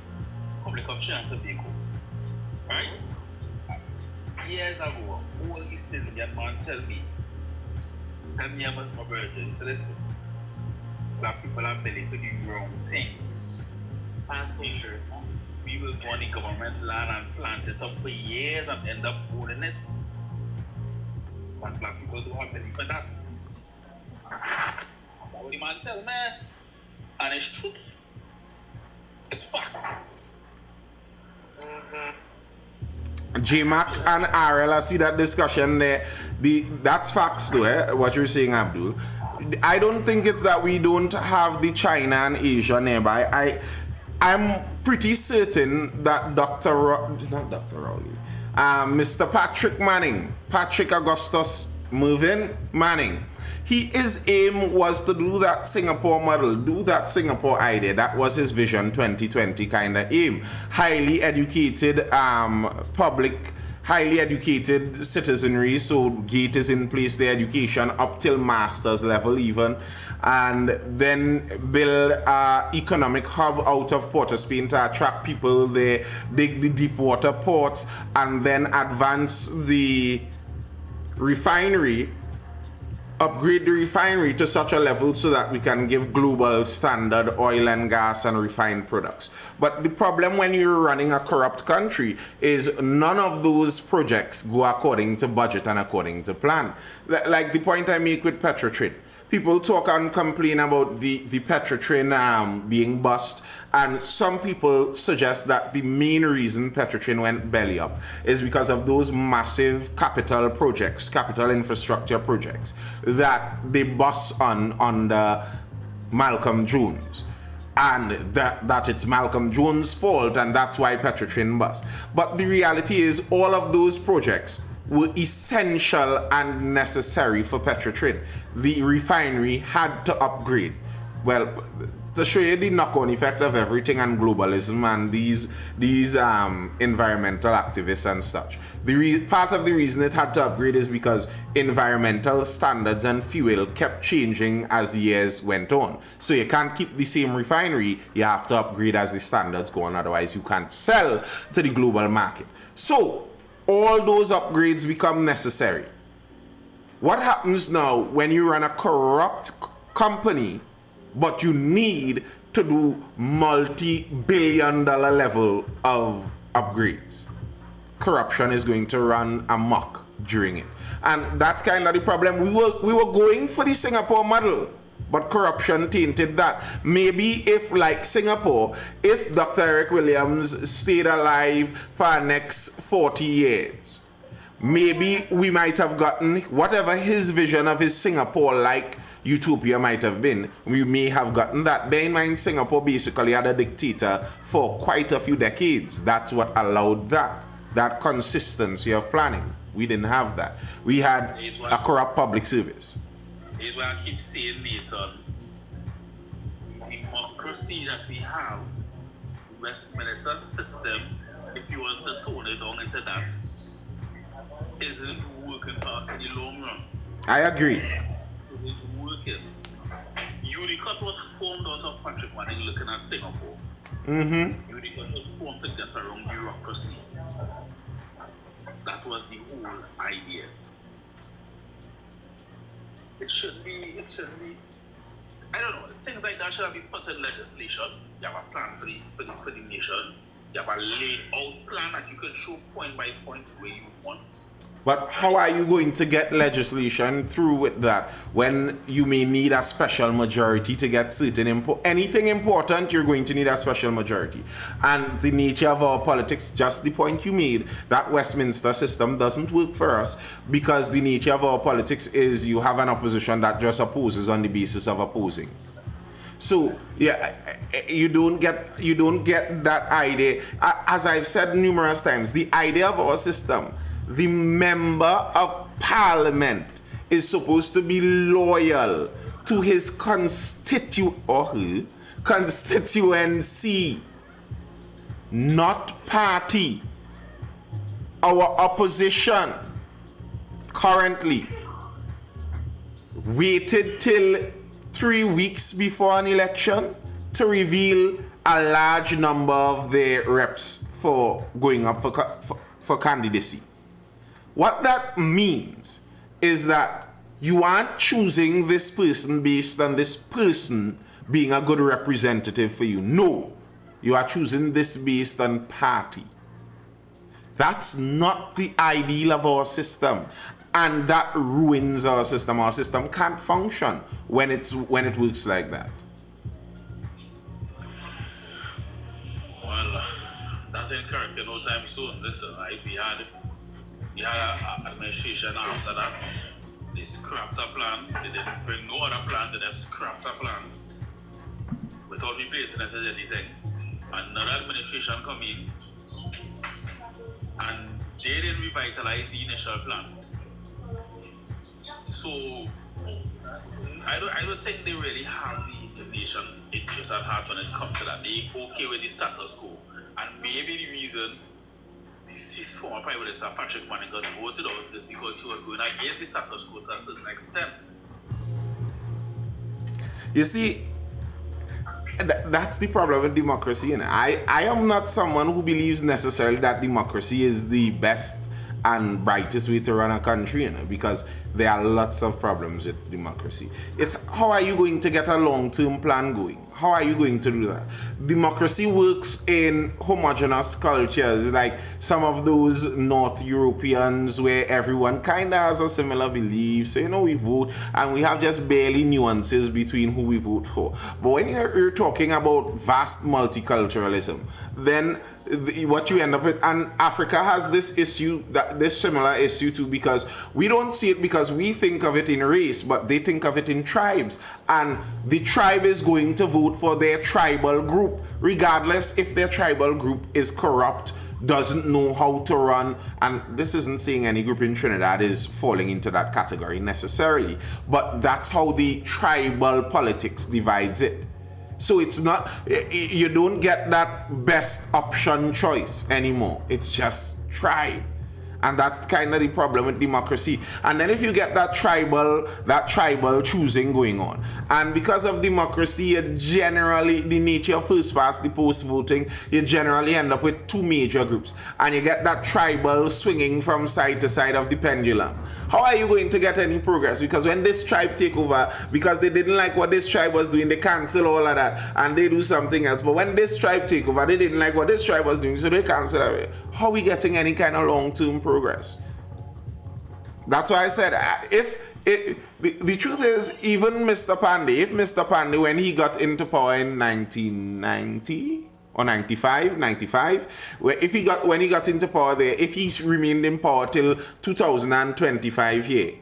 Republic of Trinidad and Tobago. Right? Years ago, all East Indian man tell me I'm my brother. He said, listen, black people are belly to do wrong things. That's so true. We will go on the government land and plant it up for years and end up owning it. But black people don't have belly for that. That's what the man tell me. And it's truth. It's facts. J-Mac and RL, I see that discussion there. That's facts though, what you're saying, Abdul. I don't think it's that we don't have the China and Asia nearby. I'm pretty certain that Mr. Patrick Augustus Manning, his aim was to do that Singapore model, do that Singapore idea. That was his Vision 2020 kind of aim. Highly educated highly educated citizenry, so gate is in place, the education up till master's level even, and then build an economic hub out of Port of Spain to attract people there, dig the deep water ports, and then advance the refinery, upgrade the refinery to such a level so that we can give global standard oil and gas and refined products. But the problem when you're running a corrupt country is none of those projects go according to budget and according to plan. Like the point I make with Petrotrin. People talk and complain about the Petrotrin being bust, and some people suggest that the main reason Petrotrin went belly up is because of those massive capital projects, capital infrastructure projects that they bust on under Malcolm Jones. And that it's Malcolm Jones' fault, and that's why Petrotrin bust. But the reality is all of those projects were essential and necessary for Petrotrin. The refinery had to upgrade. Well, to show you the knock-on effect of everything and globalism and these environmental activists and such. Part of the reason it had to upgrade is because environmental standards and fuel kept changing as the years went on. So you can't keep the same refinery, you have to upgrade as the standards go on, otherwise you can't sell to the global market. So all those upgrades become necessary. What happens now when you run a corrupt company, but you need to do multi-billion-dollar level of upgrades. Corruption is going to run amok during it. And that's kind of the problem. We were going for the Singapore model, but corruption tainted that. Maybe if, like Singapore, if Dr. Eric Williams stayed alive for the next 40 years, maybe we might have gotten whatever his vision of his Singapore-like utopia might have been. We may have gotten that. Bear in mind, Singapore basically had a dictator for quite a few decades. That's what allowed that consistency of planning. We didn't have that. We had a corrupt public service. It's why I keep saying, Nathan, the democracy that we have, the Westminster system, if you want to tone it down into that, isn't working for us in the long run. I agree. Isn't working. UNICOT was formed out of Patrick Manning looking at Singapore. UNICOT was formed to get around bureaucracy. That was the whole idea. It should be, I don't know, things like that should be put in legislation. You have a plan for the nation. You have a laid out plan that you can show point by point where you want. But how are you going to get legislation through with that when you may need a special majority to get certain anything important? You're going to need a special majority. And the nature of our politics, just the point you made, that Westminster system doesn't work for us because the nature of our politics is you have an opposition that just opposes on the basis of opposing. So yeah, you don't get that idea. As I've said numerous times, the idea of our system, the member of parliament is supposed to be loyal to his constituency, not party. Our opposition currently waited till 3 weeks before an election to reveal a large number of their reps for going up for candidacy. What that means is that you aren't choosing this person based on this person being a good representative for you. No, you are choosing this based on party. That's not the ideal of our system. And that ruins our system. Our system can't function when it works like that. Well, that's incorrect. No time soon. Listen, right? We had an administration after that. They scrapped a plan. They didn't bring no other plan. They just scrapped a plan without replacing it as anything. Another administration come in and they didn't revitalize the initial plan. So I don't think they really have the nation's interest at heart when it comes to that. They okay with the status quo. And maybe the reason the sixth former Prime Minister Patrick Manning got voted out is because he was going against the status quo to a certain extent. You see, that's the problem with democracy. And I am not someone who believes necessarily that democracy is the best and brightest way to run a country, because there are lots of problems with democracy. It's how are you going to get a long-term plan going? How are you going to do that? Democracy works in homogeneous cultures, like some of those North Europeans where everyone kind of has a similar belief. So, we vote and we have just barely nuances between who we vote for. But when you're talking about vast multiculturalism, then what you end up with, and Africa has this similar issue too, because we don't see it because we think of it in race, but they think of it in tribes, and the tribe is going to vote for their tribal group, regardless if their tribal group is corrupt, doesn't know how to run. And this isn't saying any group in Trinidad is falling into that category necessarily, but that's how the tribal politics divides it. So it's not, you don't get that best option choice anymore. It's just tribe. And that's kind of the problem with democracy. And then if you get that tribal choosing going on, and because of democracy, you generally, the nature of first past the post voting, you generally end up with two major groups. And you get that tribal swinging from side to side of the pendulum. How are you going to get any progress? Because when this tribe take over, because they didn't like what this tribe was doing, they cancel all of that and they do something else. But when this tribe take over, they didn't like what this tribe was doing, so they cancel it. How are we getting any kind of long-term progress? That's why I said, the truth is, even Mr. Pandey, if Mr. Pandey, when he got into power in 1990 or 95, when he got into power there, if he remained in power till 2025 here,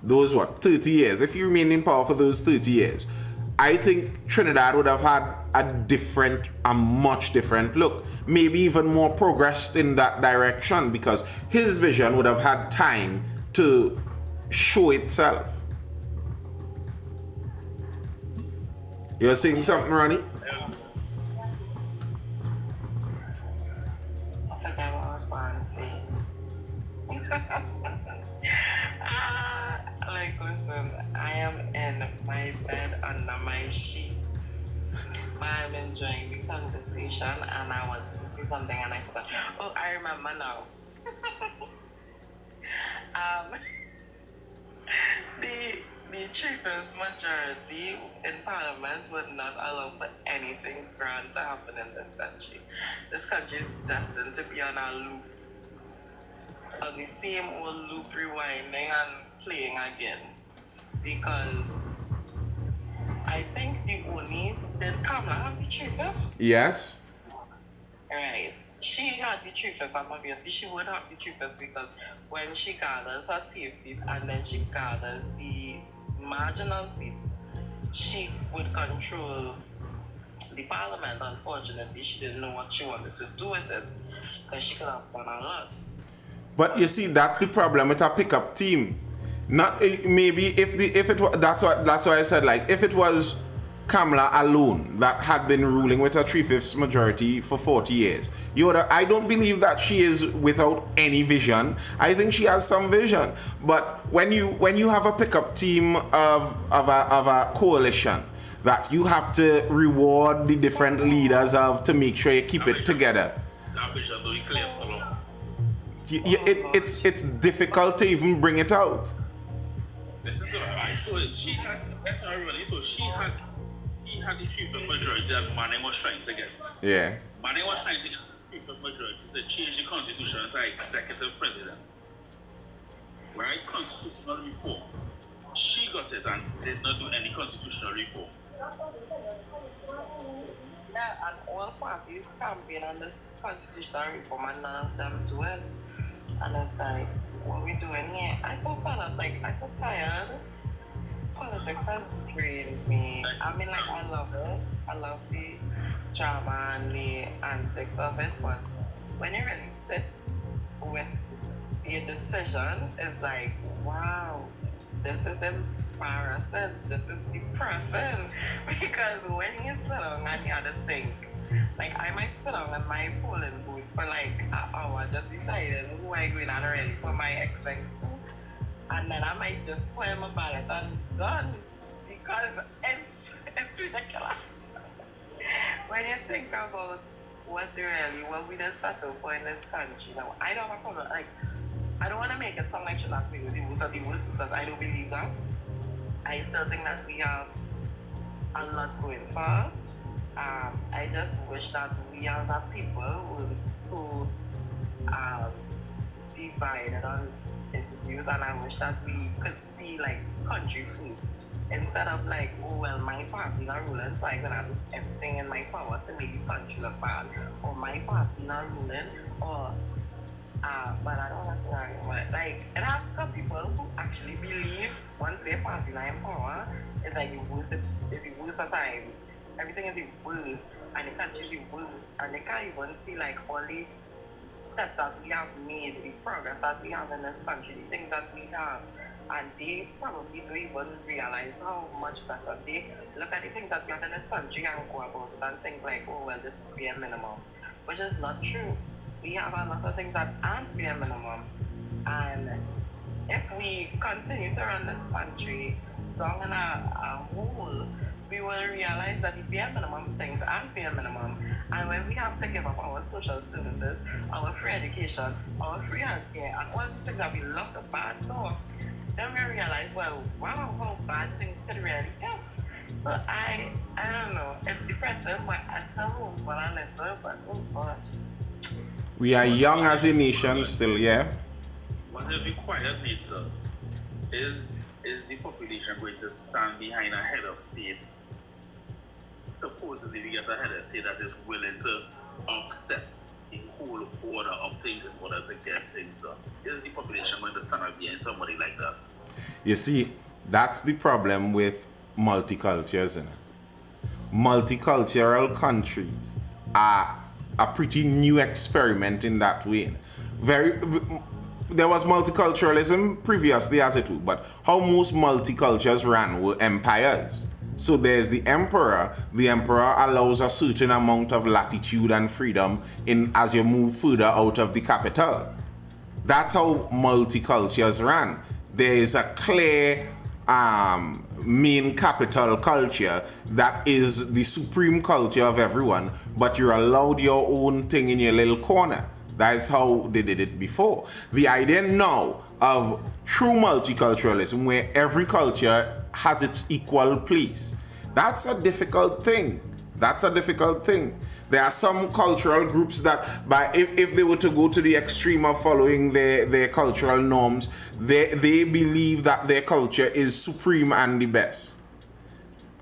those 30 years, if he remained in power for those 30 years, I think Trinidad would have had a much different look. Maybe even more progressed in that direction, because his vision would have had time to show itself. You're saying something, Ronnie? I forgot what I was going to say. Listen, I am in my bed under my sheets. I'm enjoying the conversation and I wanted to say something and I forgot. Oh, I remember now. The Chiefs majority in Parliament would not allow for anything grand to happen in this country. This country is destined to be on a loop. On the same old loop, rewinding and playing again. Because I think did Kamala have the 3/5? Yes. Right. She had the 3/5, and obviously she would have the 3/5 because when she gathers her safe seat and then she gathers the marginal seats, she would control the parliament. Unfortunately, she didn't know what she wanted to do with it because she could have done a lot. But you see, that's the problem with a pickup team. Not maybe that's why I said, like, if it was Kamala alone that had been ruling with a 3/5 majority for 40 years, I don't believe that she is without any vision. I think she has some vision. But when you have a pickup team of a coalition that you have to reward the different leaders of to make sure you keep it together, That vision don't clear for long. it's difficult to even bring it out. Listen to her. So she had, that's how everybody, so she had the 3/5 majority that Mane was trying to get. Yeah. Mane was trying to get the 3/5 majority to change the constitution to executive president. Right? Constitutional reform. She got it and did not do any constitutional reform. Yeah, and all parties campaign on this constitutional reform and none of them do it. And it's like, what are we doing here? I so fed up, like, I'm so tired. Politics has drained me. I mean, like, I love it. I love the drama and the antics of it, but when you really sit with your decisions, it's like, wow, this is embarrassing. This is depressing. Because when you sit down and you have to think, like, I might sit down in my polling booth for like an hour just deciding who I go in and really put my expense to. And then I might just put in my ballot and done. Because it's ridiculous. When you think about what we just settle for in this country. Now, I don't have a problem. Like, I don't want to make it sound like Trinidad was the worst of the worst because I don't believe that. I still think that we have a lot going for us. I just wish that we as a people weren't so divided on issues, and I wish that we could see like country first instead of like, oh well, my party not ruling, so I'm gonna do everything in my power to make the country look bad, or my party not ruling, or but I don't want to say that anymore. Like, and I have got people who actually believe once their party not in power, it's like the worst of times. Everything is the worst, and the country is the worst, and they can't even see like all the steps that we have made, the progress that we have in this country, the things that we have, and they probably don't even realize how much better they look at the things that we have in this country and go about it and think like, oh well, this is bare minimum, which is not true. we have a lot of things that aren't bare minimum. And if we continue to run this country down in a hole, we will realize that the bare minimum things aren't bare minimum. And when we have to give up our social services, our free education, our free healthcare, and all these things that we love to bad talk, then we realize, well, wow, how bad things could really get. So I don't know, it's depressing, but I still hope for a little, but oh gosh. We are young as a nation still, yeah? What is required, Peter, is the population going to stand behind a head of state? Supposedly we get a head of state that is willing to upset the whole order of things in order to get things done. Is the population going to stand up behind somebody like that? You see, that's the problem with multicultures. Multicultural countries are a pretty new experiment in that way. There was multiculturalism previously as it were, but how most multicultures ran were empires. So there's the emperor. The emperor allows a certain amount of latitude and freedom as you move further out of the capital. That's how multicultures ran. There is a clear main capital culture that is the supreme culture of everyone, but you're allowed your own thing in your little corner. That's how they did it before. The idea now of true multiculturalism, where every culture has its equal place, that's a difficult thing. There are some cultural groups that, if they were to go to the extreme of following their cultural norms, they believe that their culture is supreme and the best.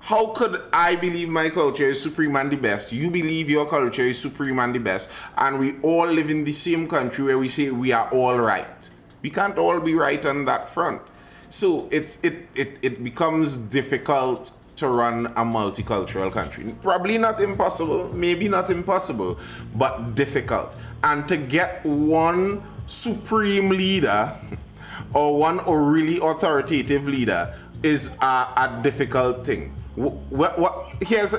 How could I believe my culture is supreme and the best? You believe your culture is supreme and the best, and we all live in the same country where we say we are all right. We can't all be right on that front. So it becomes difficult to run a multicultural country. Probably not impossible, maybe not impossible, but difficult. And to get one supreme leader or one really authoritative leader is a difficult thing. Here's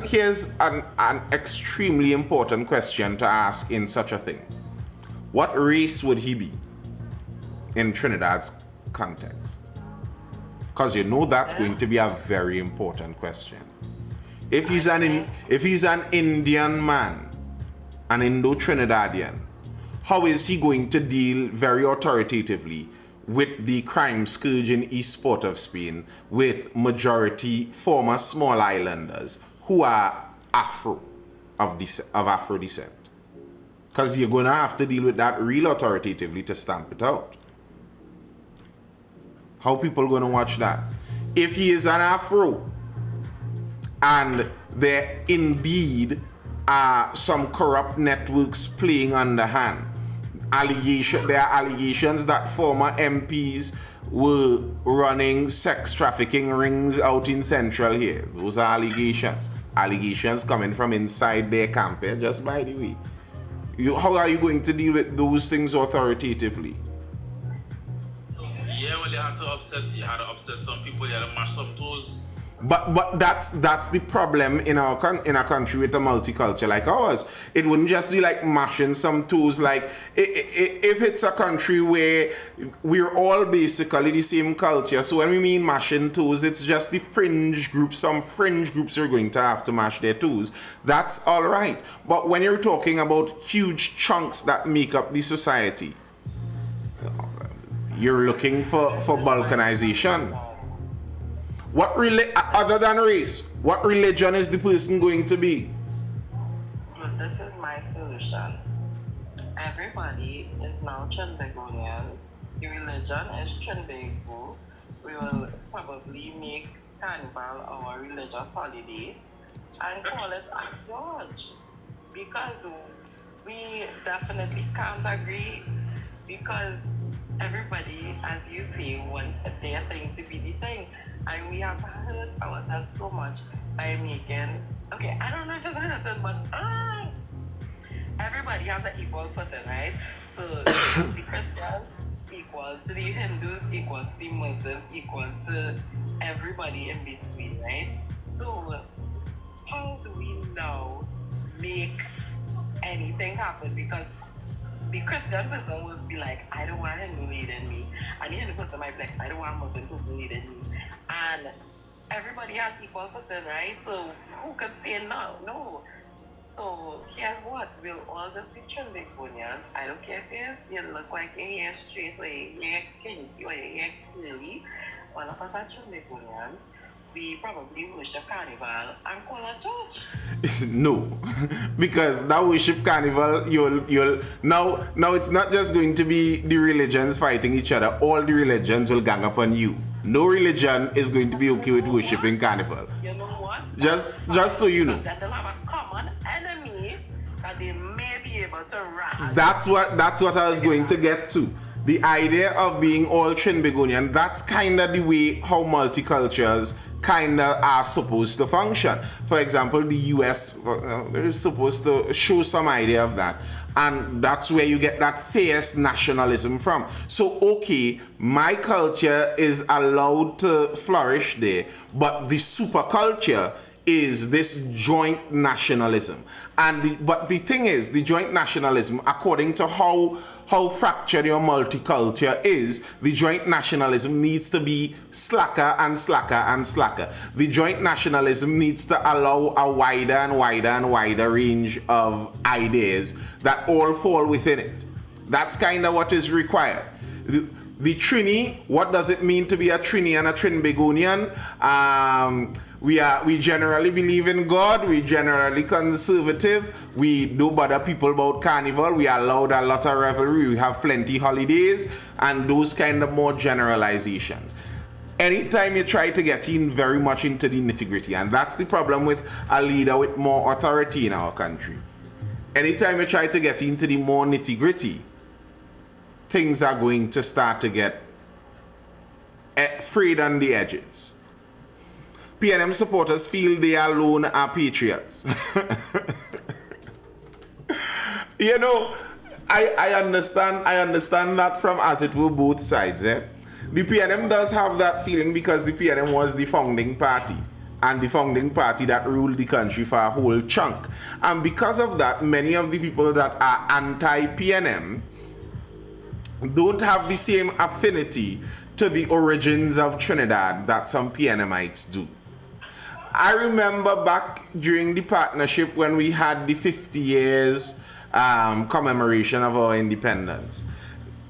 an extremely important question to ask in such a thing. What race would he be in Trinidad's context? Because you know that's going to be a very important question. If he's an Indian man, an Indo-Trinidadian, how is he going to deal very authoritatively with the crime scourge in East Port of Spain with majority former small islanders who are Afro descent? Because you're going to have to deal with that real authoritatively to stamp it out. How people going to watch that? If he is an Afro and there indeed are some corrupt networks playing underhand, there are allegations that former MPs were running sex trafficking rings out in Central here. Those are allegations. Allegations coming from inside their camp here, just by the way. How are you going to deal with those things authoritatively? Yeah, well, you had to upset some people, you had to mash some toes. But that's the problem in a country with a multicultural like ours. It wouldn't just be like mashing some toes. Like if it's a country where we're all basically the same culture. So when we mean mashing toes, it's just the fringe groups. Some fringe groups are going to have to mash their toes. That's all right. But when you're talking about huge chunks that make up the society, you're looking for balkanization. Other than race, what religion is the person going to be? This is my solution. Everybody is now Trinbagonians. The religion is Trinbago. We will probably make Carnival our religious holiday and call it a George. Because we definitely can't agree, because everybody, as you say, wants their thing to be the thing. And we have hurt ourselves so much by making, okay, I don't know if it's hurting, but everybody has an equal footing, right? So the Christians equal to the Hindus, equal to the Muslims, equal to everybody in between, right? So how do we now make anything happen? Because Christian person would be like, I don't want him leading me. And the Hindu person might be like, I don't want Muslim person leading me. And everybody has equal footing, right? So who could say no? No. So here's what, we'll all just be Trinbagonians. I don't care if you look like your hair straight or your hair kinky or your hair curly. All of us are Trinbagonians. We probably worship carnival and call a church. No, because that worship carnival, you'll now it's not just going to be the religions fighting each other. All the religions will gang up on you. No religion is going to be okay with worshiping carnival. You know what? Just so you know. Because then they'll have a common enemy that they may be able to rise. That's what I was going to get to. The idea of being all Trinbagonian, that's kind of the way how multicultures kind of are supposed to function. For example, the US is supposed to show some idea of that. And that's where you get that fierce nationalism from. So, okay, my culture is allowed to flourish there, but the superculture is this joint nationalism. But the thing is, the joint nationalism, according to how fractured your multiculture is, the joint nationalism needs to be slacker and slacker and slacker. The joint nationalism needs to allow a wider and wider and wider range of ideas that all fall within it. That's kind of what is required. The Trini, what does it mean to be a Trini and a Trinbagonian? We generally believe in God. We generally conservative. We do bother people about carnival. We allowed a lot of revelry. We have plenty holidays and those kind of more generalizations. Anytime you try to get in very much into the nitty-gritty, and that's the problem with a leader with more authority in our country. Anytime you try to get into the more nitty-gritty, things are going to start to get frayed on the edges. PNM supporters feel they alone are patriots. You know, I understand that from, as it were, both sides. The PNM does have that feeling because the PNM was the founding party, and the founding party that ruled the country for a whole chunk. And because of that, many of the people that are anti-PNM don't have the same affinity to the origins of Trinidad that some PNMites do. I remember back during the partnership when we had the 50 years commemoration of our independence.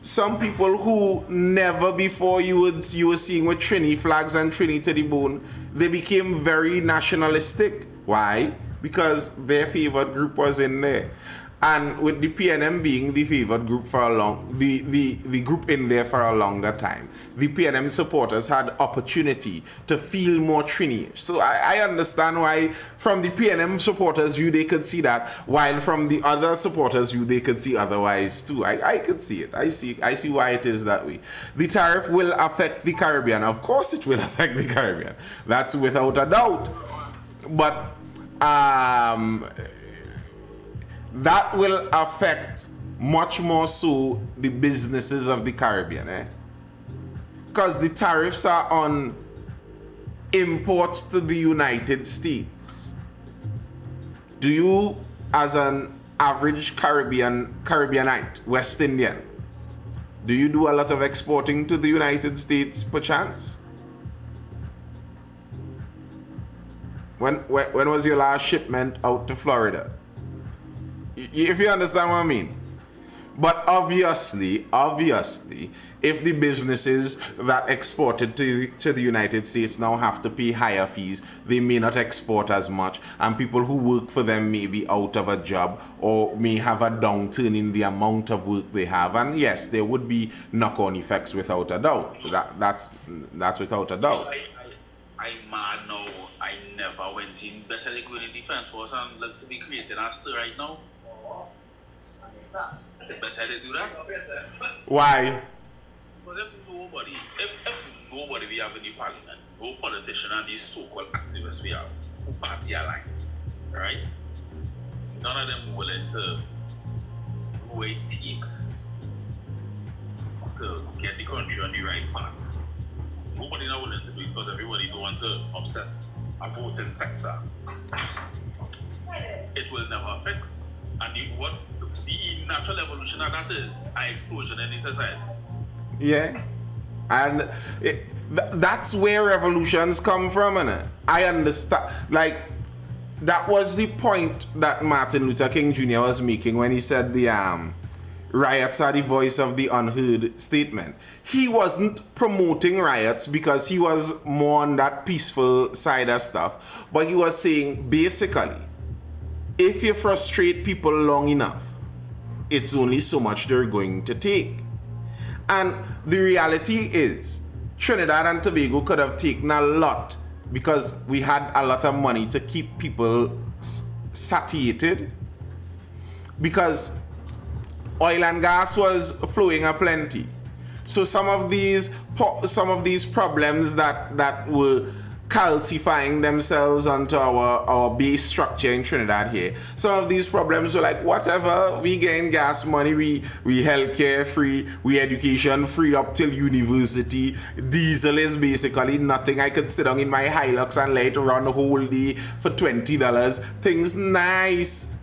Some people who never before you were seeing with Trini flags and Trini to the bone, they became very nationalistic. Why? Because their favored group was in there. And with the PNM being the favored group for the group in there for a longer time, the PNM supporters had opportunity to feel more Trini-ish. So I understand why from the PNM supporters view they could see that, while from the other supporters view they could see otherwise too. I could see it. I see why it is that way. The tariff will affect the Caribbean. Of course it will affect the Caribbean. That's without a doubt. But that will affect much more so the businesses of the Caribbean, because the tariffs are on imports to the United States. Do you, as an average Caribbeanite, West Indian, do you do a lot of exporting to the United States perchance? When was your last shipment out to Florida? If you understand what I mean. But obviously, if the businesses that exported to the United States now have to pay higher fees, they may not export as much, and people who work for them may be out of a job or may have a downturn in the amount of work they have. And yes, there would be knock-on effects without a doubt. That's without a doubt. I'm mad now. I never went in. Best I go in the defense force and look to be creating a stir right now. The best way to do that. Why? Because if nobody we have in the parliament, no politician and these so-called activists we have who party aligned, right? None of them willing to do what it takes to get the country on the right path. Nobody not willing to do it because everybody don't want to upset a voting sector. It will never fix. And the natural evolution of that is an explosion in the society. Yeah. And that's where revolutions come from, innit? I understand. Like, that was the point that Martin Luther King Jr. was making when he said the riots are the voice of the unheard statement. He wasn't promoting riots because he was more on that peaceful side of stuff, but he was saying basically, if you frustrate people long enough, it's only so much they're going to take. And the reality is, Trinidad and Tobago could have taken a lot because we had a lot of money to keep people satiated, because oil and gas was flowing aplenty. So some of these problems that were calcifying themselves onto our base structure in Trinidad here, some of these problems were like, whatever, we gain gas money, we healthcare free, we education free up till university, diesel is basically nothing, I could sit down in my Hilux and let it run the whole day for $20, things nice.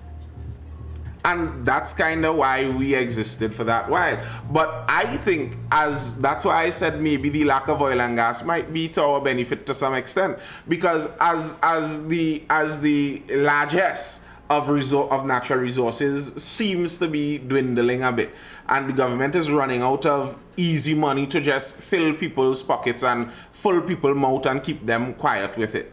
And that's kind of why we existed for that while. But I think that's why I said maybe the lack of oil and gas might be to our benefit to some extent, because as the largesse of natural resources seems to be dwindling a bit, and the government is running out of easy money to just fill people's pockets and fill people's mouth and keep them quiet with it.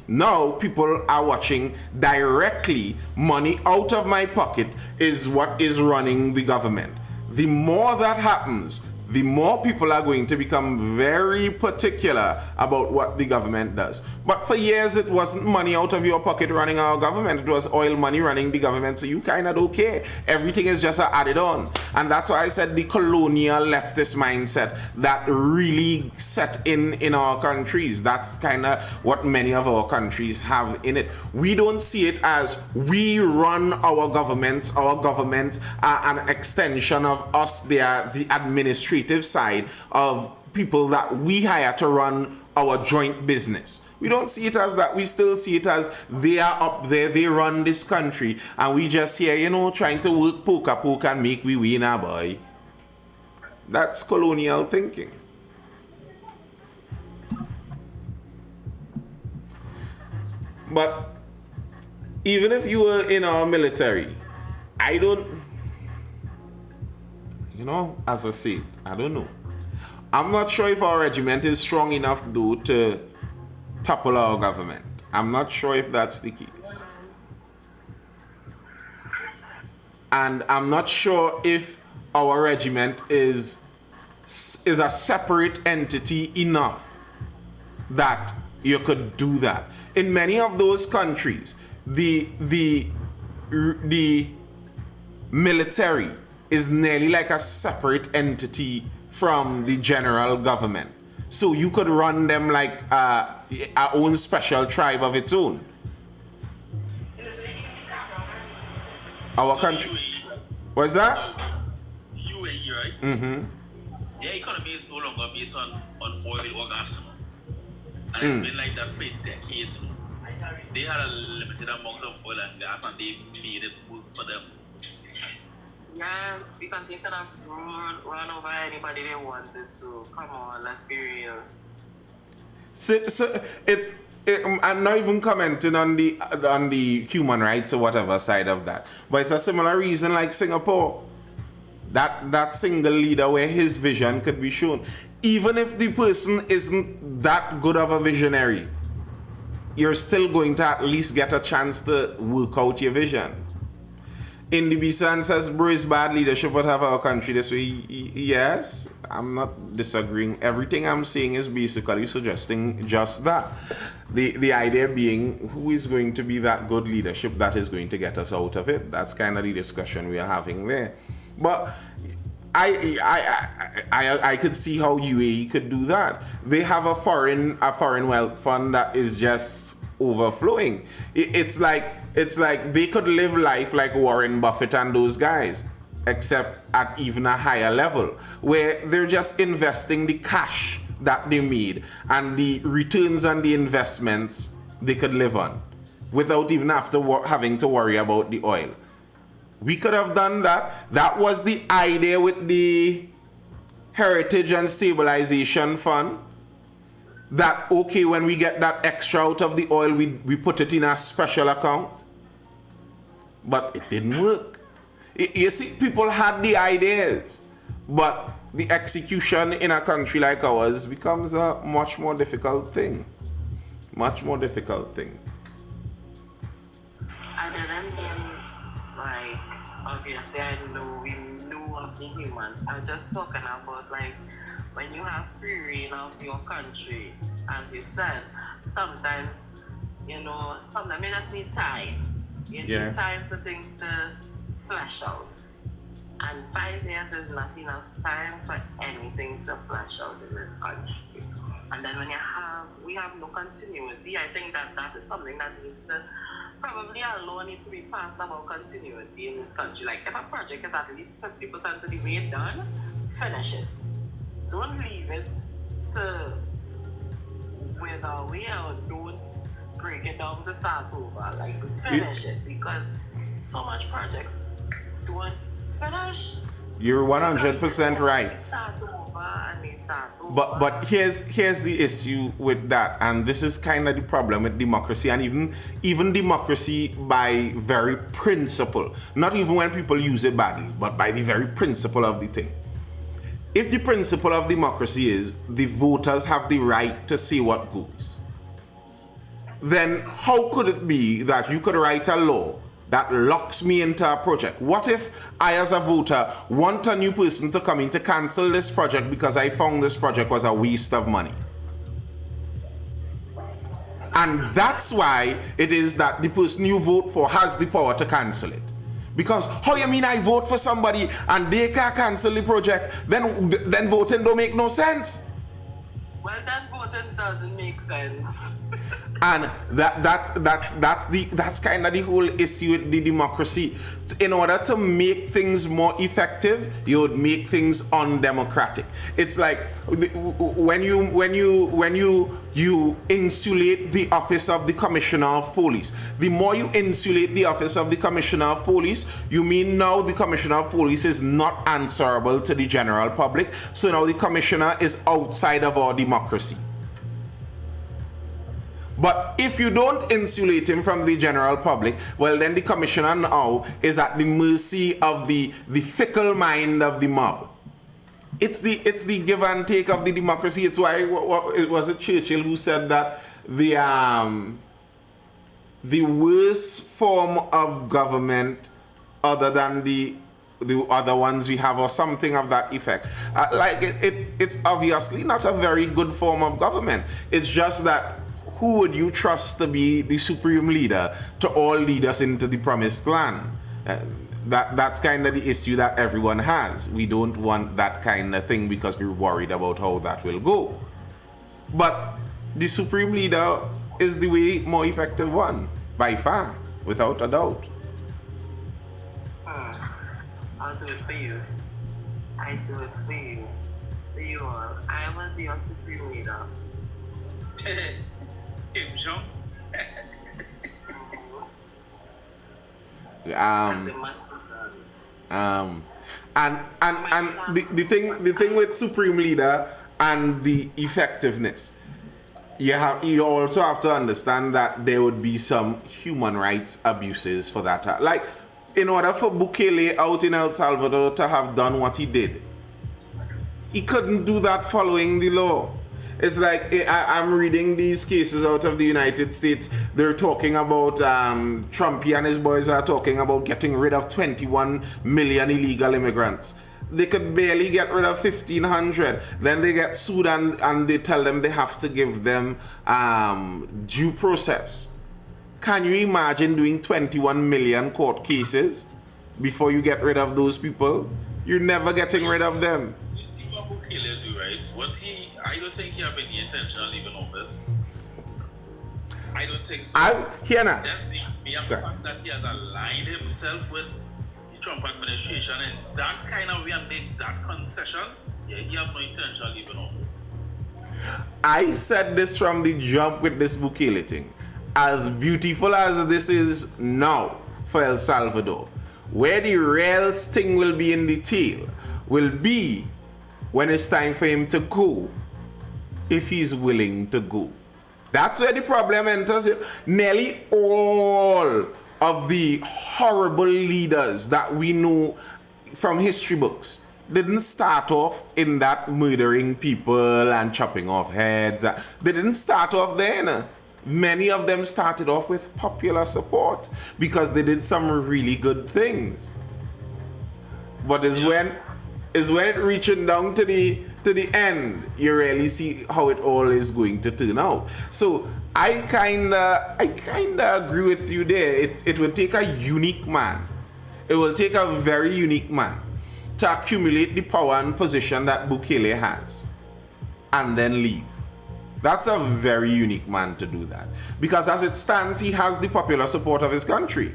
Now people are watching directly. Money out of my pocket is what is running the government. The more that happens, the more people are going to become very particular about what the government does. But for years, it wasn't money out of your pocket running our government. It was oil money running the government. So you kind of don't care. Everything is just added on. And that's why I said the colonial leftist mindset that really set in our countries. That's kind of what many of our countries have in it. We don't see it as we run our governments. Our governments are an extension of us. They are the administrative side of people that we hire to run our joint business. We don't see it as that. We still see it as they are up there, they run this country, and we just here, trying to work poke and make we win, boy. That's colonial thinking. But even if you were in our military, I don't, as I said, I don't know. I'm not sure if our regiment is strong enough, though, to topple our government. I'm not sure if that's the case. And I'm not sure if our regiment is a separate entity enough that you could do that. In many of those countries, the military is nearly like a separate entity from the general government. So you could run them like our own special tribe of its own. Our country. What's that? UAE, right? Mm-hmm. Their economy is no longer based on oil or gas. And it's been like that for decades. They had a limited amount of oil and gas, and they made it work for them. Yes, because they could have run over anybody they wanted to. Come on, let's be real. So I'm not even commenting on the human rights or whatever side of that, but it's a similar reason like Singapore. That single leader where his vision could be shown. Even if the person isn't that good of a visionary, you're still going to at least get a chance to work out your vision. Indy Bisan says, bro, it's bad leadership would have our country this way. Yes, I'm not disagreeing. Everything I'm saying is basically suggesting just that. The idea being, who is going to be that good leadership that is going to get us out of it? That's kind of the discussion we are having there. But I could see how UAE could do that. They have a foreign wealth fund that is just overflowing. It's like they could live life like Warren Buffett and those guys, except at even a higher level, where they're just investing the cash that they made and the returns on the investments they could live on without even having to worry about the oil. We could have done that. That was the idea with the Heritage and Stabilization Fund. That, okay, when we get that extra out of the oil, we put it in a special account. But it didn't work. You see, people had the ideas, but the execution in a country like ours becomes a much more difficult thing. Much more difficult thing. I didn't mean, like, obviously we know of the humans. I'm just talking about, like, when you have free reign of your country, as you said, sometimes, sometimes you just need time. You need time for things to flesh out. And 5 years is not enough time for anything to flesh out in this country. And then when we have no continuity, I think that is something that needs to, probably a law needs to be passed about continuity in this country. Like, if a project is at least 50% of the way done, finish it. Don't leave it to wither away, or don't break it down to start over. Like, finish it, because so much projects don't finish. You're 100% right. Start over. But here's the issue with that, and this is kind of the problem with democracy, and even democracy by very principle. Not even when people use it badly, but by the very principle of the thing. If the principle of democracy is the voters have the right to say what goes, then how could it be that you could write a law that locks me into a project? What if I, as a voter, want a new person to come in to cancel this project because I found this project was a waste of money? And that's why it is that the person you vote for has the power to cancel it. Because how you mean I vote for somebody and they can't cancel the project? Then voting don't make no sense. Well, then voting doesn't make sense. And that's kind of the whole issue with the democracy. In order to make things more effective, you would make things undemocratic. It's like when you insulate the office of the Commissioner of Police. The more you insulate the office of the Commissioner of Police, you mean now the Commissioner of Police is not answerable to the general public. So now the Commissioner is outside of our democracy. But if you don't insulate him from the general public, well, then the commissioner now is at the mercy of the fickle mind of the mob. It's the give and take of the democracy. It's why it was Churchill who said that the worst form of government, other than the other ones we have, or something of that effect. It's obviously not a very good form of government. It's just that, who would you trust to be the supreme leader to all leaders into the promised land? That's kind of the issue that everyone has. We don't want that kind of thing because we're worried about how that will go. But the supreme leader is the way more effective one, by far, without a doubt. I'll do it for you. I do it for you. For you all. I will be your supreme leader. Jean. As it must be done. And the thing with supreme leader and the effectiveness, you also have to understand that there would be some human rights abuses for that. Like, in order for Bukele out in El Salvador to have done what he did, he couldn't do that following the law. It's like, I'm reading these cases out of the United States. They're talking about, Trumpy and his boys are talking about getting rid of 21 million illegal immigrants. They could barely get rid of 1,500. Then they get sued and they tell them they have to give them due process. Can you imagine doing 21 million court cases before you get rid of those people? You're never getting rid of them. You see what Bukele do, right? I don't think he have any intention of leaving office. I don't think so. Just the mere fact that he has aligned himself with the Trump administration and that kind of way and make that concession, he have no intention of leaving office. I said this from the jump with this Bukele thing. As beautiful as this is now for El Salvador, Where the real sting will be in the tail will be when it's time for him to go, if he's willing to go. That's where the problem enters. Nearly all of the horrible leaders that we know from history books didn't start off in that murdering people and chopping off heads. They didn't start off there. No. Many of them started off with popular support because they did some really good things. But when it reaching down to the end, you really see how it all is going to turn out. So I kinda agree with you there. It would take a unique man. It will take a very unique man to accumulate the power and position that Bukele has and then leave. That's a very unique man to do that. Because as it stands, he has the popular support of his country.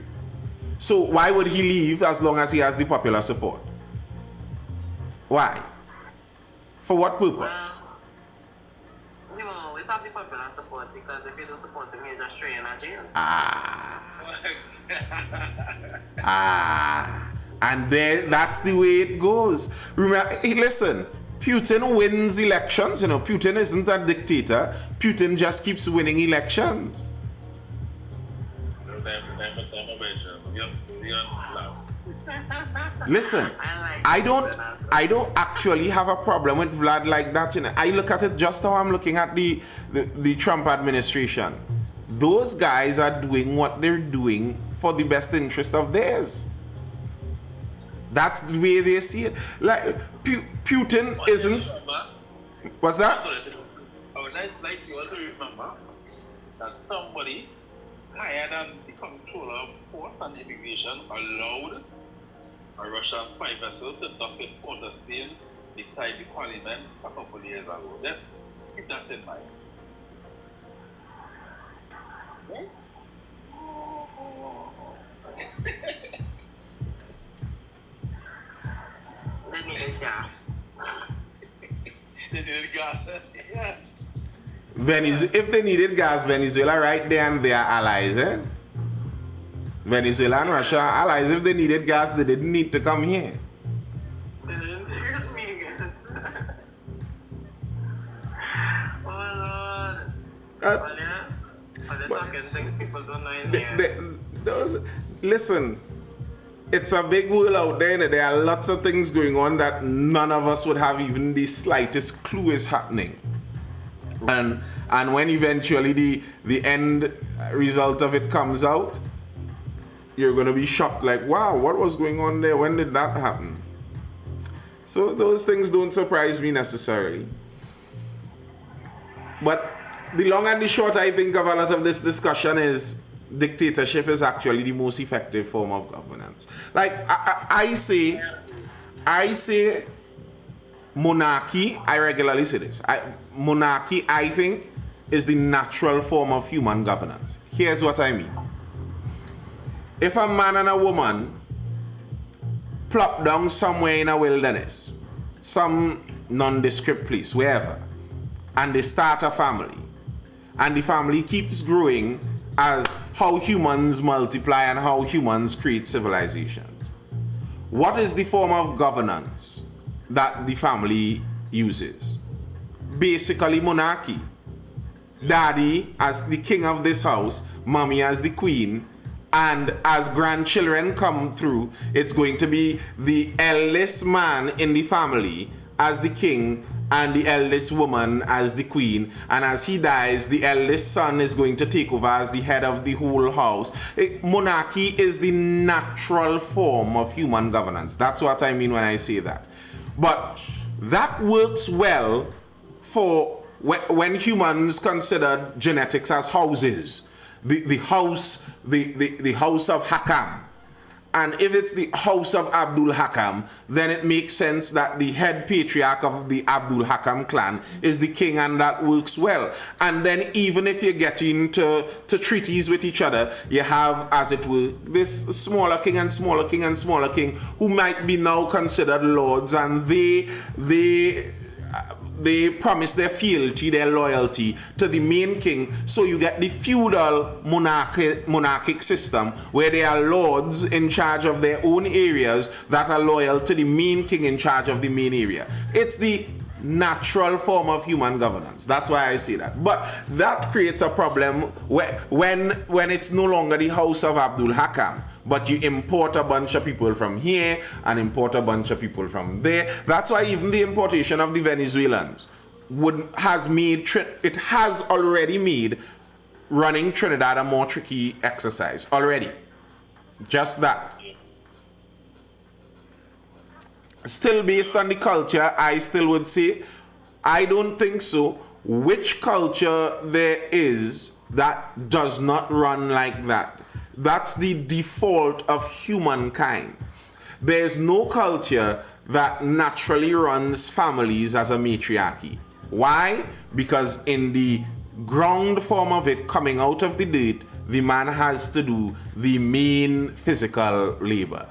So why would he leave as long as he has the popular support? Why? For what purpose? You always have the popular support because if you don't support him, you just straight in a jail. And that's the way it goes. Remember, hey, listen, Putin wins elections. You know, Putin isn't a dictator. Putin just keeps winning elections. Listen, I don't actually have a problem with Vlad like that. You know, I look at it just how I'm looking at the Trump administration. Those guys are doing what they're doing for the best interest of theirs. That's the way they see it. Like Putin isn't. What's that? I would like you all to remember that somebody higher than the controller of ports and immigration allowed a Russian spy vessel to dock at Port of Spain beside the parliament a couple of years ago. Just keep that in mind. Right? They needed gas. They needed gas. Yeah. If they needed gas, Venezuela right there and they are allies, eh? Venezuela and Russia are allies. If they needed gas, they didn't need to come here. They didn't need me again. Oh Lord. Well, yeah. But they're talking things people don't know in here. Listen, it's a big world out there, and there are lots of things going on that none of us would have even the slightest clue is happening. And when eventually the end result of it comes out, you're going to be shocked, like, wow, what was going on there? When did that happen? So those things don't surprise me necessarily. But the long and the short, I think, of a lot of this discussion is dictatorship is actually the most effective form of governance. Like I say monarchy, I regularly say this. Monarchy, I think, is the natural form of human governance. Here's what I mean. If a man and a woman plop down somewhere in a wilderness, some nondescript place, wherever, and they start a family, and the family keeps growing as how humans multiply and how humans create civilizations. What is the form of governance that the family uses? Basically monarchy. Daddy as the king of this house, mommy as the queen, and as grandchildren come through, it's going to be the eldest man in the family as the king and the eldest woman as the queen, and as he dies, the eldest son is going to take over as the head of the whole house. Monarchy is the natural form of human governance. That's what I mean when I say that. But that works well for when humans consider genetics as houses. The house of Hakam. And if it's the house of Abdul Hakam, then it makes sense that the head patriarch of the Abdul Hakam clan is the king, and that works well. And then even if you get into treaties with each other, you have, as it were, this smaller king and smaller king and smaller king who might be now considered lords, and they they promise their fealty, their loyalty to the main king. So you get the feudal monarchic system where they are lords in charge of their own areas that are loyal to the main king in charge of the main area. It's the natural form of human governance. That's why I say that. But that creates a problem when it's no longer the house of Abdul Hakam, but you import a bunch of people from here and import a bunch of people from there. That's why even the importation of the Venezuelans has already made running Trinidad a more tricky exercise already. Just that. Still based on the culture, I still would say, I don't think so. Which culture there is that does not run like that? That's the default of humankind. There's no culture that naturally runs families as a matriarchy. Why? Because in the ground form of it, coming out of the dirt, the man has to do the main physical labor.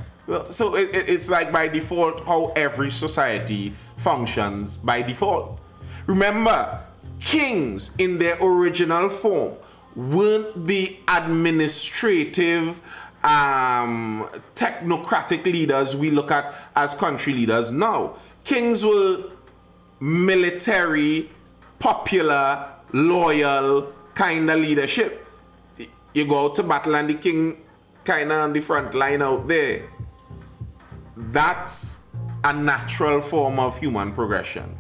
So it's like by default how every society functions by default. Remember, kings in their original form weren't the administrative, technocratic leaders we look at as country leaders now. Kings were military, popular, loyal kind of leadership. You go out to battle and the king kind of on the front line out there. That's a natural form of human progression.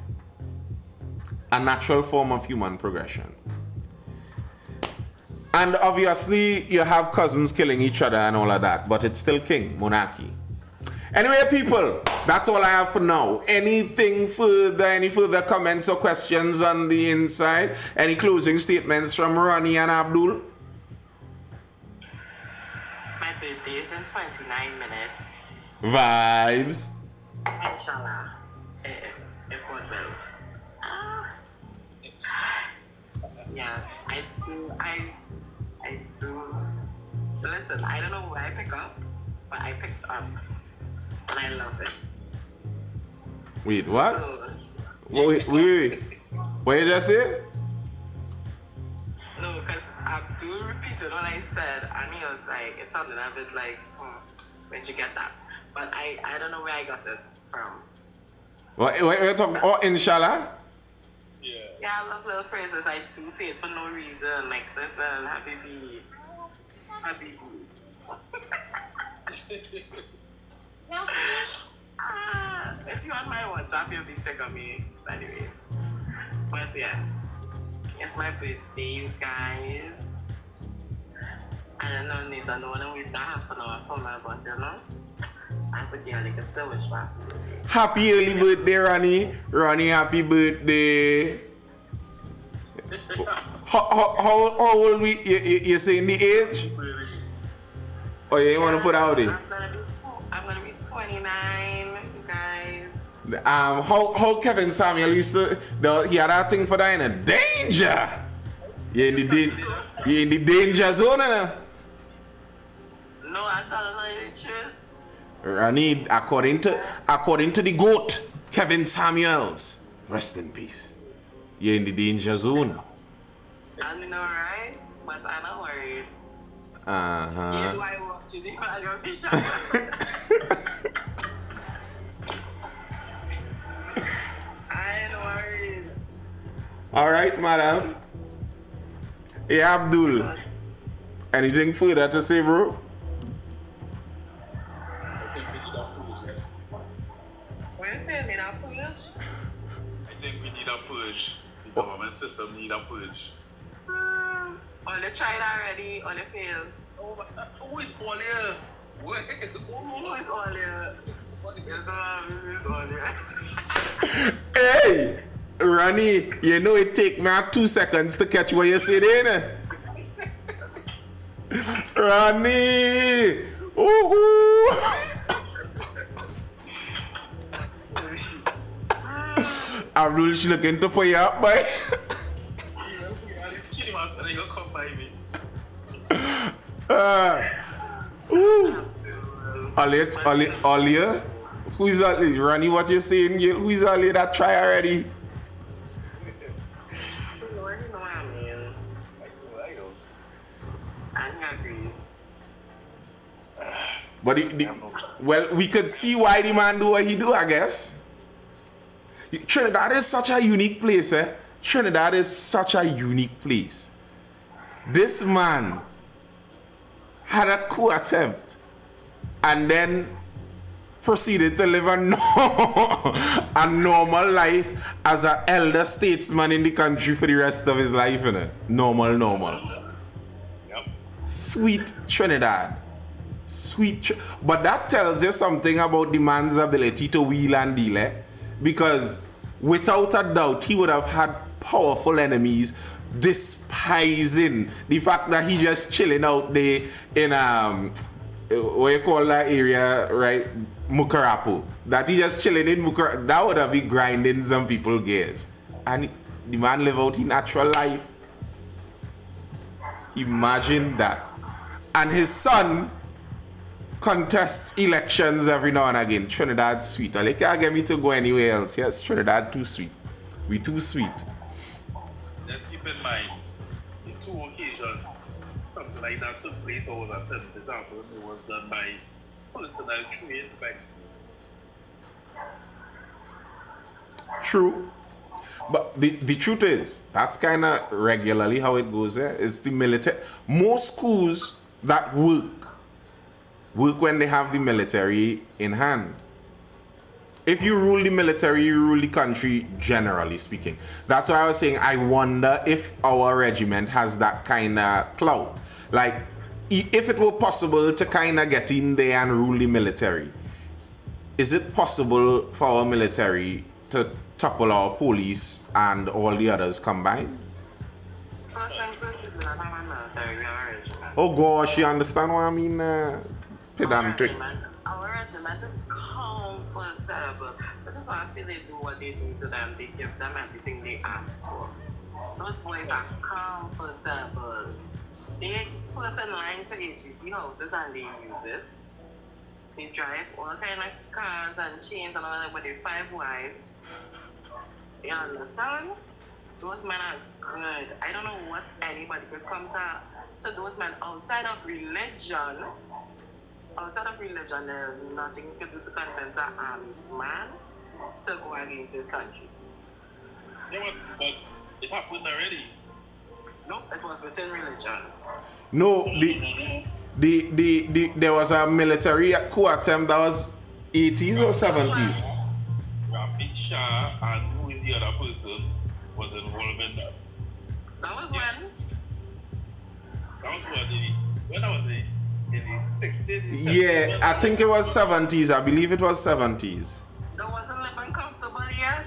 A natural form of human progression. And obviously, you have cousins killing each other and all of that, but it's still king, monarchy. Anyway, people, that's all I have for now. Anything further, any further comments or questions on the inside? Any closing statements from Ronnie and Abdul? My birthday is in 29 minutes. Vibes. Inshallah. If God wills. Yes, I do. Listen, I don't know where I pick up, but I picked up. And I love it. Wait, what? So, Wait. What you just say? no, because Abdul repeated what I said, and he was like, it sounded a bit like, where'd you get that? But I don't know where I got it from. What you're talking? Oh, inshallah? Yeah, I love little phrases. I do say it for no reason. Like, listen, Habibi. If you're on my WhatsApp, you'll be sick of me. Anyway. But yeah. It's my birthday, you guys. I don't know, Nate. I don't want to wait that half an hour for my birthday, you know? That's okay, I can say which one. Happy early birthday, Ronnie. Ronnie, happy birthday. How old you saying the age? Oh, you want to put out it? I'm gonna be 29, you guys. How Kevin Samuel used to, he had that thing for that in a danger. You in the danger zone, now. No, I'm telling you the truth. Ronnie, according to the GOAT, Kevin Samuels, rest in peace. You're in the danger zone. I know, right? But I'm not worried. Uh-huh. Do I watch you? I go to shop. I ain't worried. All right, madam. Hey, Abdul. Anything further to say, bro? I think we need a purge, yes. What you saying, me not purge? I think we need a purge. The government system need a purge. All they tried already, all they failed. Oh, who is all here? Who is all here? Who is all here? Hey, Ronnie, you know it take me 2 seconds to catch what you said, ain't Ronnie! Ooh. Abdul, she looking to put you up, boy. This kid was going to come by me. Alia? Who is Ali? Ronnie, what you saying, girl? Who is Ali that try already? But well, we could see why the man do what he do, I guess. Trinidad is such a unique place, eh? Trinidad is such a unique place. This man had a coup attempt and then proceeded to live a normal life as an elder statesman in the country for the rest of his life, you know? Normal. Yep. Sweet Trinidad. But that tells you something about the man's ability to wheel and deal, eh? Because without a doubt, he would have had powerful enemies despising the fact that he just chilling out there in what you call that area, right? Mukarapu. That he just chilling in Mukarapu. That would have been grinding some people's gears. And the man live out his natural life. Imagine that. And his son contests elections every now and again. Trinidad sweet. They can't get me to go anywhere else. Yes, Trinidad too sweet. We too sweet. Just keep in mind, in 2 occasions, something like that took place or was attempted to happen. It was done by personnel trained backstage. True. But the truth is, that's kind of regularly how it goes there. It's the military. Most schools that work when they have the military in hand. If you rule the military, you rule the country, generally speaking. That's why I was saying, I wonder if our regiment has that kind of clout. Like, if it were possible to kind of get in there and rule the military, is it possible for our military to topple our police and all the others combined? Oh gosh, you understand what I mean? Pedantic. Our regiment is comfortable. That's why I feel they do what they do to them. They give them everything they ask for. Those boys are comfortable. They first in line for HGC houses and they use it. They drive all kind of cars and chains and all that with their 5 wives. You understand? Those men are good. I don't know what anybody could come to those men outside of religion. Outside of religion, there's nothing you can do to convince an armed man to go against his country. Yeah, but it happened already. No, it was within religion. No, there was a military coup attempt that was 80s or 70s. Rafik Shah and who is the other person was involved in that. That was when? That was when I was in the 60s. 70s, Yeah, I think it was 70s. I believe it was 70s. That wasn't living comfortable yet.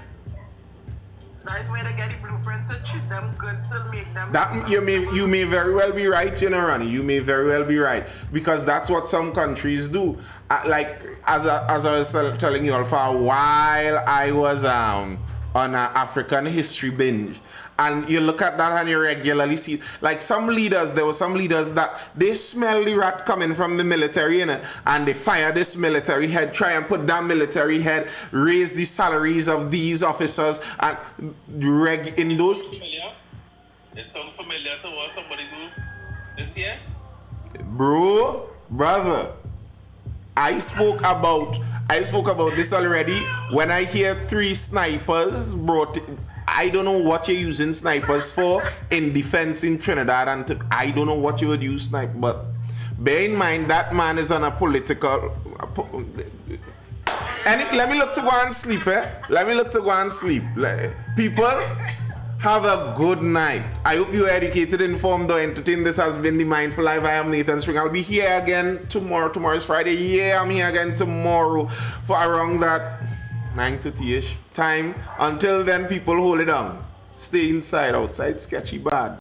That's where they get the blueprint to treat them good, to make them. That you may very well be right, you know, Ronnie. You may very well be right, because that's what some countries do. Like as I was telling you all, for a while I was on an African history binge. And you look at that and you regularly see, like there were some leaders that they smell the rat coming from the military, you know, and they fire this military head, try and put that military head, raise the salaries of these officers, and in those... It sounds familiar to what somebody do this year? Brother, I spoke about this already. When I hear 3 snipers brought... I don't know what you're using snipers for in defense in Trinidad and I don't know what you would use sniper, but bear in mind that man is on a political... let me look to go and sleep, Let me look to go and sleep. People, have a good night. I hope you're educated, informed, or entertained. This has been the Mindful Live. I am Nathan Spring. I'll be here again tomorrow. Tomorrow is Friday. Yeah, I'm here again tomorrow for around that 9:30-ish time. Until then, people, hold it down. Stay inside. Outside sketchy bad.